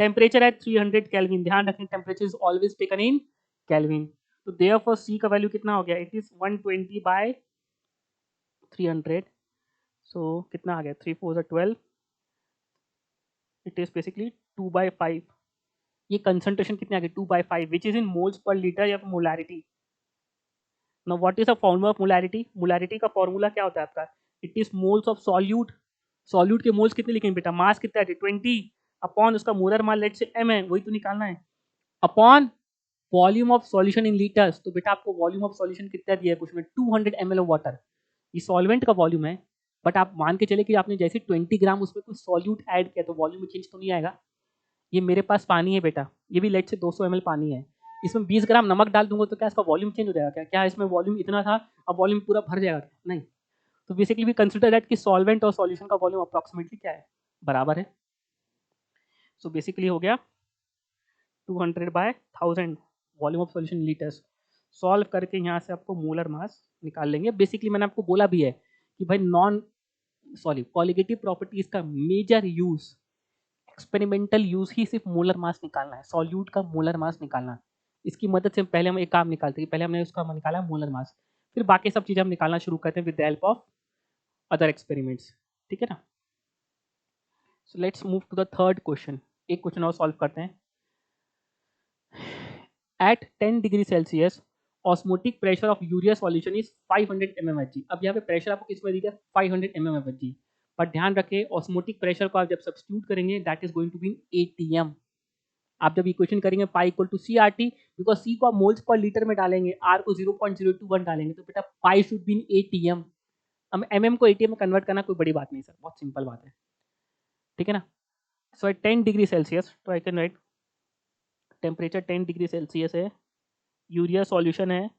Temperature है 300 केल्विन, ध्यान रखें temperature is always taken in kelvin. तो देयरफॉर सी का वैल्यू कितना हो गया? It is 120/300। सो कितना आ गया? 3 4 12, इट इज बेसिकली 2/5। ये कंसंट्रेशन कितने आ गए? 2/5, which is in moles per litre या molarity. Now what is the formula of molarity? Molarity का फॉर्मूला क्या होता है आपका? It is moles of solute. Solute के मोल्स कितने लिखेंगे बेटा? मास कितना है? 20 अपॉन उसका molar mass let say m है, वही तो निकालना है, upon volume of solution in litres. तो बेटा आपको वॉल्यूम ऑफ सॉल्यूशन कितना दिया है क्वेश्चन में? 200 ml ऑफ वाटर। ये सॉल्वेंट का वॉल्यूम है, बट आप मान के चले कि आपने जैसे 20 ग्राम उसमें कुछ सॉल्यूट ऐड किया, तो वॉल्यूम में चेंज तो नहीं आएगा। ये मेरे पास पानी है बेटा, ये भी लेट से 200 ml पानी है, इसमें 20 ग्राम नमक डाल दूंगा तो क्या इसका वॉल्यूम चेंज हो जाएगा? क्या क्या इसमें वॉल्यूम इतना था, अब वॉल्यूम पूरा भर जाएगा? नहीं। तो बेसिकली वी कंसिडर दैट कि सॉल्वेंट और सॉल्यूशन का वॉल्यूम अप्रॉक्सीमेटली क्या है? बराबर है। सो बेसिकली हो गया 200/1000 volume of solution litres. Solve करके यहाँ से आपको मोलर मास निकाल लेंगे। बेसिकली मैंने आपको बोला भी है कि भाई नॉन सॉरी कॉलिगेटिव प्रॉपर्टीज का मेजर यूज, एक्सपेरिमेंटल यूज ही सिर्फ मोलर मास निकालना है, सॉल्यूट का मोलर मास निकालना। इसकी मदद से पहले हम एक काम निकालते हैं, पहले हमने उसका निकाला मोलर मास, फिर बाकी सब चीज़ें हम निकालना शुरू करते हैं with the help of other experiments, ठीक है ना। So let's move to the third question. एक क्वेश्चन और सॉल्व करते हैं। At 10 degree Celsius osmotic pressure of urea solution is 500 mmHg। अब यहाँ पे प्रेशर आपको किस में दिया? 500 mmHg। पर ध्यान रखें ऑस्मोटिक प्रेशर को आप जब सब्स्टिट्यूट करेंगे that is going to be ATM। आप जब इक्वेशन करेंगे pi equal to C R T, because C को आप मोल्स पर लीटर में डालेंगे, आर को 0.021 डालेंगे, तो बेटा पाई शुड बी इन ATM। अब MM को ATM में कन्वर्ट करना कोई बड़ी बात नहीं सर, बहुत सिंपल बात है, ठीक है ना। सो एट 10 डिग्री सेल्सियस, तो I can write temperature 10 degree Celsius है, यूरिया सॉल्यूशन है,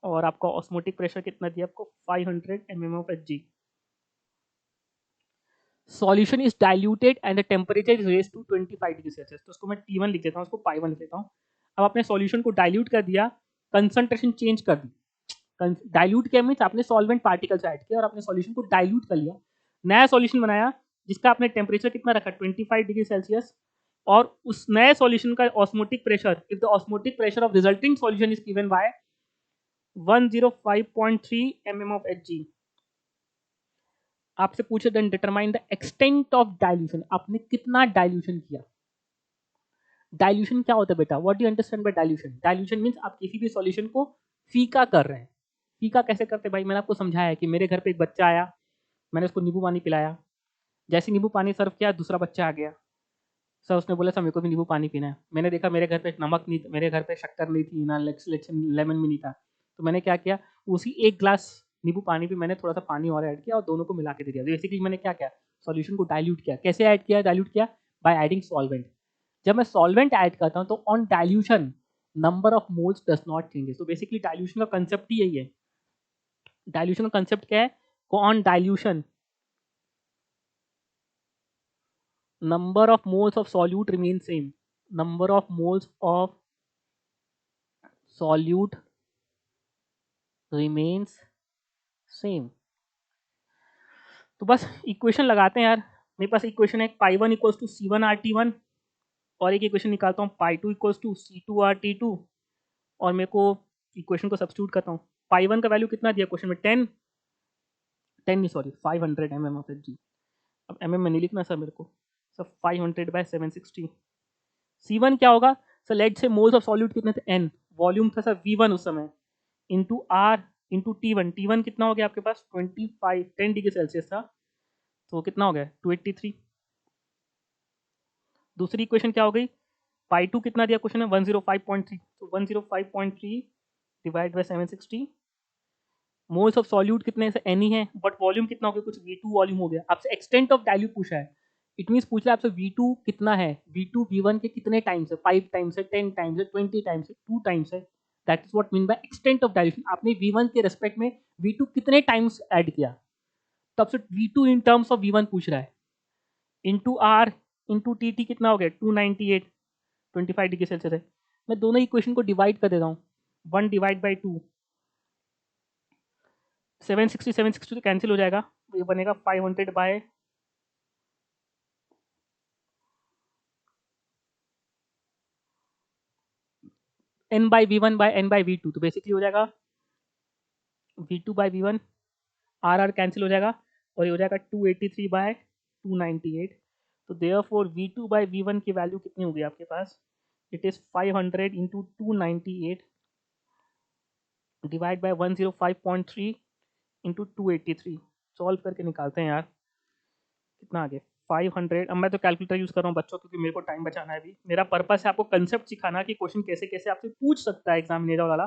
और आपका ऑस्मोटिक प्रेशर कितना दिया आपको? 500 mm of Hg। Solution is diluted and the temperature is raise to 25 degree Celsius. तो उसको मैं T1 लिख देता हूँ, उसको पाई 1 लिख देता हूँ। अब आपने सॉल्यूशन को डाइल्यूट कर दिया, कंसंट्रेशन चेंज कर दी। डाइल्यूट किया मीन्स आपने सॉल्वेंट पार्टिकल्स ऐड किया और आपने सॉल्यूशन को डाइल्यूट कर लिया, नया सॉल्यूशन बनाया जिसका आपने टेम्परेचर कितना रखा? 25 डिग्री सेल्सियस। और उस नए सॉल्यूशन का osmotic pressure, if the osmotic pressure of resulting solution is given by 105.3 mm of Hg। आपसे पूछे then determine the extent of dilution, आपने कितना डाइल्यूशन किया। डाइल्यूशन क्या होता है बेटा? What do you understand by dilution? Dilution means आप किसी भी सॉल्यूशन को फीका कर रहे हैं। फीका कैसे करते हैं भाई? मैंने आपको समझाया है कि मेरे घर पे एक बच्चा आया, मैंने उसको नींबू पानी पिलाया, जैसे नींबू पानी सर्व किया दूसरा बच्चा आ गया, सर उसने बोला सर मेरे को भी नींबू पानी पीना है। मैंने देखा मेरे घर पे नमक नहीं, मेरे घर पे शक्कर नहीं थी ना, लेमन भी नहीं था, तो मैंने क्या किया, उसी एक ग्लास नींबू पानी पे मैंने थोड़ा सा पानी और ऐड किया और दोनों को मिला के दे दिया। बेसिकली मैंने क्या किया? सॉल्यूशन को डाइल्यूट किया। कैसे ऐड किया? डाइल्यूट किया बाय एडिंग सॉल्वेंट। जब मैं सॉल्वेंट ऐड करता हूँ तो on dilution number of moles does not changes. तो बेसिकली डाइल्यूशन का कंसेप्ट ही यही है। डाइल्यूशन का कंसेप्ट क्या है? On dilution number of moles of solute remain same, number of moles of solute remains same। तो बस इक्वेशन लगाते हैं यार, मेरे पास इक्वेशन है पाई 1 इक्वल्स टू C1RT1, और एक इक्वेशन निकालता हूँ पाई 2 इक्वल्स टू C2RT2, और मेरे को इक्वेशन को सब्स्टिट्यूट करता हूँ। पाई 1 का वैल्यू कितना दिया क्वेश्चन में? 10, 10 नहीं सॉरी 500 mm ऑफ Hg। अब mm में नहीं लिखना सर मेरे को सर 500/760। C1 क्या होगा सर लेट से मोल्स ऑफ सॉल्यूट कितने थे n, वॉल्यूम था सर V1 उस समय into R into T1। T1 कितना हो गया आपके पास 10 डिग्री सेल्सियस था तो कितना हो गया 283। दूसरी इक्वेशन क्या हो गई पाई टू कितना दिया क्वेश्चन है 105.3 तो 105.3 divide by 760। Moles of solute कितने से एन ही है बट वॉल्यूम कितना हो गया कुछ V2 वॉल्यूम हो गया। आपसे एक्सटेंट ऑफ डाइल्यूट पूछा है इट मीन्स पूछ रहा है आपसे V2 कितना है V2 V1 के कितने टाइम्स है 5 टाइम्स है 10 टाइम्स है 20 टाइम्स है 2 टाइम्स है। That is what mean by extent of dilution. आपने V1 के रेस्पेक्ट में V2 कितने टाइम्स ऐड किया तो आपसे V2 in terms of V1 पूछ रहा है इंटू आर इंटू टी कितना हो गया 298 25 डिग्री सेल्सियस है। मैं दोनों इक्वेशन को डिवाइड कर देता हूँ 1 डिवाइड बाई 2 760 तो कैंसिल हो जाएगा ये बनेगा 500 by n by V1 by n by V2 तो बेसिकली हो जाएगा V2 bye V1 are cancel हो जाएगा और ये हो जाएगा 283 बाय 298। तो देयरफॉर V2 बाय V1 की वैल्यू कितनी होगी आपके पास it is 500 into 298 divide by 105.3 into 283। Solve करके निकालते हैं यार कितना आ गया 500। अब मैं तो कैलकुलेटर यूज कर रहा हूँ बच्चों क्योंकि मेरे को टाइम बचाना है अभी। मेरा पर्पस है आपको कंसेप्ट सिखाना कि क्वेश्चन कैसे कैसे आपसे पूछ सकता है एग्जामिनेटर वाला।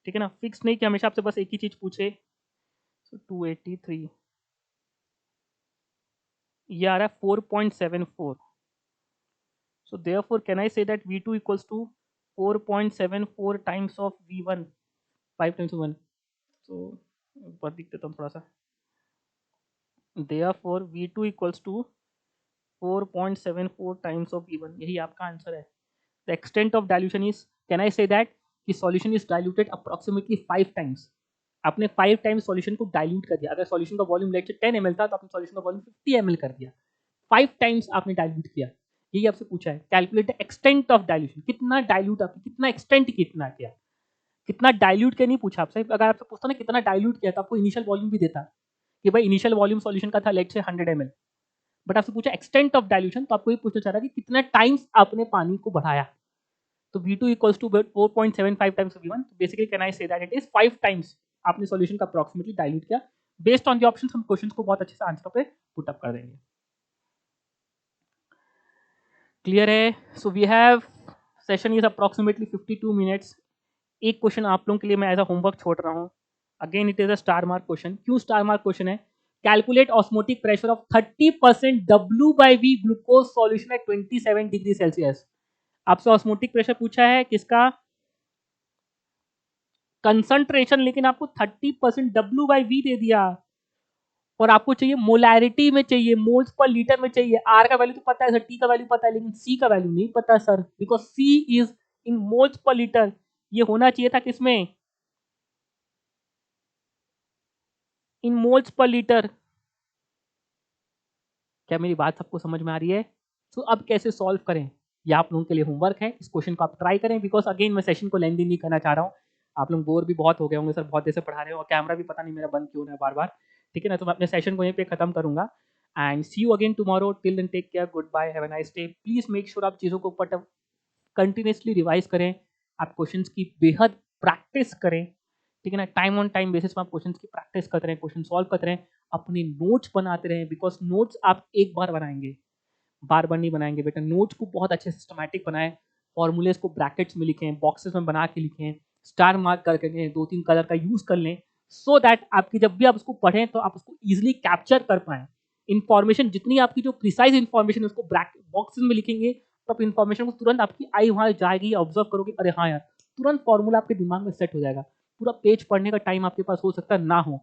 ठीक है ना फिक्स नहीं कि हमेशा आपसे बस एक ही चीज पूछे। so 283 ये आ रहा है 4.74। so therefore can I say that V2 equals to 4.74 times of V1 5 times 1। so ऊपर लिख देता हूँ थोड़ा सा therefore V2 equals to 4.74 times of V1 यही आपका आंसर है। The extent of dilution is can I say that कि solution is diluted approximately 5 times। आपने 5 टाइम्स सॉल्यूशन को डाइल्यूट कर दिया। अगर सॉल्यूशन का वॉल्यूम लेट से 10 ml था तो आपने सॉल्यूशन का वॉल्यूम 50 ml कर दिया। 5 टाइम्स आपने डाइल्यूट किया। यही आपसे पूछा है calculate the extent of dilution कितना डाइल्यूट आपने कितना एक्सटेंट कितना किया कितना डाइल्यूट के नहीं पूछा आपसे। अगर आपसे पूछता ना कितना डाइल्यूट किया तो आपको इनिशियल वॉल्यूम भी देता कि भाई इनिशियल वॉल्यूम सॉल्यूशन का था लेट से 100 ml बट आपसे पूछा एक्सटेंट ऑफ डाइल्यूशन तो आपको ये पूछना चाह रहा है कि कितना टाइम्स आपने पानी को बढ़ाया। तो V2 equals to 4.75 times V1 so basically can I say that it is 5 times आपने सॉल्यूशन का अप्रोक्सीमेटली डाइल्यूट किया। बेस्ड ऑन द ऑप्शंस हम क्वेश्चंस को बहुत अच्छे से आंसर पे पुट अप कर देंगे। क्लियर है so we have session is approximately 52 minutes. एक क्वेश्चन आप लोगों के लिए मैं एज अ होमवर्क छोड़ रहा हूँ। Again it is a star mark question. क्यों स्टार मार्क क्वेश्चन है calculate osmotic pressure of 30% W/V glucose solution at 27 degree Celsius. आपसे ऑस्मोटिक प्रेशर पूछा है किसका कंसंट्रेशन लेकिन आपको 30% W/V दे दिया और आपको चाहिए मोलैरिटी में चाहिए मोल्स पर लीटर में चाहिए। आर का वैल्यू तो पता है सर टी का वैल्यू पता है लेकिन सी का वैल्यू नहीं पता sir because C is in moles per litre. ये होना चाहिए था किसमें इन मोल्स पर लीटर। क्या मेरी बात सबको समझ में आ रही है। तो अब कैसे सॉल्व करें ये आप लोगों के लिए होमवर्क है। इस क्वेश्चन को आप ट्राई करें बिकॉज अगेन मैं सेशन को लेंदी नहीं करना चाह रहा हूँ। आप लोग बोर भी बहुत हो गए होंगे सर बहुत देर से पढ़ा रहे हो और कैमरा भी पता नहीं मेरा बंद क्यों रहा है बार बार। ठीक है ना तो मैं अपने सेशन को यहीं पे खत्म करूंगा and see you again tomorrow till then take care good bye have a nice day. Please make sure आप चीज़ों को कंटिन्यूसली रिवाइज करें। आप क्वेश्चंस की बेहद प्रैक्टिस करें। ठीक है ना टाइम ऑन टाइम बेसिस पर आप क्वेश्चंस की प्रैक्टिस करते रहें क्वेश्चन सॉल्व करते रहें अपने नोट्स बनाते रहें बिकॉज नोट्स आप एक बार बनाएंगे बार बार नहीं बनाएंगे बेटा। नोट्स को बहुत अच्छे सिस्टमैटिक बनाएं फॉर्मूलेस को ब्रैकेट्स में लिखें बॉक्सेस में बना के लिखें स्टार मार्क करके 2-3 कलर का यूज कर लें सो दैट आपकी जब भी आप उसको पढ़ें तो आप उसको ईजिली कैप्चर कर पाएं। इन्फॉर्मेशन जितनी आपकी जो प्रिसाइज इन्फॉर्मेशन है उसको बॉक्सेस में लिखेंगे तो आप इन्फॉर्मेशन को तुरंत आपकी आई वहाँ जाएगी ऑब्जर्व करोगे अरे हाँ यार तुरंत फॉर्मूला आपके दिमाग में सेट हो जाएगा। पूरा पेज पढ़ने का टाइम आपके पास हो सकता है ना हो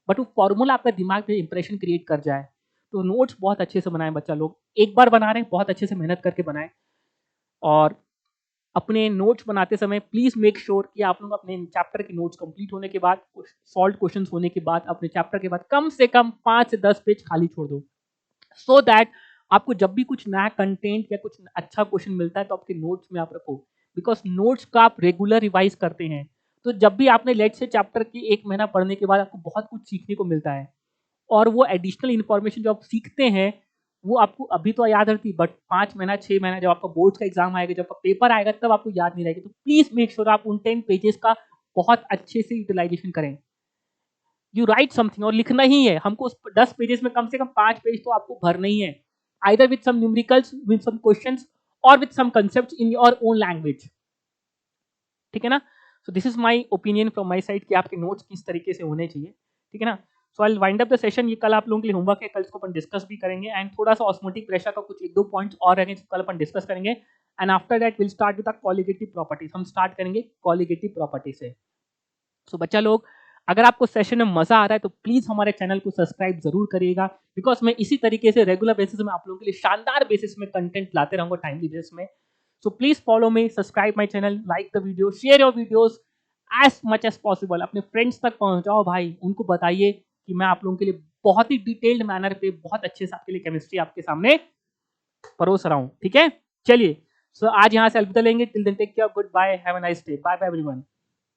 बट वो फॉर्मूला आपके दिमाग में इंप्रेशन क्रिएट कर जाए। तो नोट्स बहुत अच्छे से बनाएं बच्चा लोग एक बार बना रहे हैं बहुत अच्छे से मेहनत करके बनाएं और अपने नोट्स बनाते समय प्लीज मेक श्योर कि आप लोग अपने चैप्टर के नोट्स कंप्लीट होने के बाद सॉल्व क्वेश्चंस होने के बाद अपने चैप्टर के बाद कम से कम 5 से 10 पेज खाली छोड़ दो सो दैट आपको जब भी कुछ नया कंटेंट या कुछ अच्छा क्वेश्चन मिलता है तो आपके नोट्स में आप रखो बिकॉज नोट्स का आप रेगुलर रिवाइज करते हैं तो जब भी आपने लेट से चैप्टर की 1 महीना पढ़ने के बाद आपको बहुत कुछ सीखने को मिलता है और वो एडिशनल इन्फॉर्मेशन जो आप सीखते हैं वो आपको अभी तो याद रहती, बट 5 महीना 6 महीना जब आपका बोर्ड का एग्जाम आएगा, जब आपका पेपर आएगा, तब आपको याद नहीं रहेगी। तो प्लीज मेक श्योर आप उन 10 पेजेस का बहुत अच्छे से यूटिलाइजेशन करें। यू राइट समथिंग, और लिखना ही है हमको। उस 10 पेजेस में कम से कम 5 पेज तो आपको भरना ही है, either with some numericals, with some questions, और with some concepts in your own language. ठीक है ना? So this is my opinion from my side कि आपके नोट्स किस तरीके से होने चाहिए। ठीक है ना? So I will wind up the session. ये कल आप लोगों के लिए होमवर्क है, कल इसको अपन डिस्कस भी करेंगे, एंड थोड़ा सा ऑस्मोटिक प्रेशर का कुछ 1-2 पॉइंट्स और रहेंगे, कल अपन डिस्कस करेंगे। And after that will start with the colligative properties. हम स्टार्ट करेंगे कॉलिगेटिव प्रॉपर्टी से। सो बच्चा लोग, अगर आपको सेशन में मजा आ रहा है तो प्लीज हमारे चैनल को सब्सक्राइब जरूर करिएगा, बिकॉज मैं इसी तरीके से रेगुलर बेसिस में आप लोगों के लिए शानदार बेसिस में कंटेंट लाते रहूंगा, टाइमली बेसिस में। So please follow me, subscribe my channel, like the video, share your videos as much as possible. अपने फ्रेंड्स तक पहुंचाओ भाई, उनको बताइए कि मैं आप लोगों के लिए बहुत ही डिटेल्ड मैनर पे बहुत अच्छे से आपके लिए केमिस्ट्री आपके सामने परोस रहा हूँ। ठीक है, चलिए। सो आज यहाँ से अलविदा लेंगे। Till then take care, good bye, have a nice day, bye bye everyone.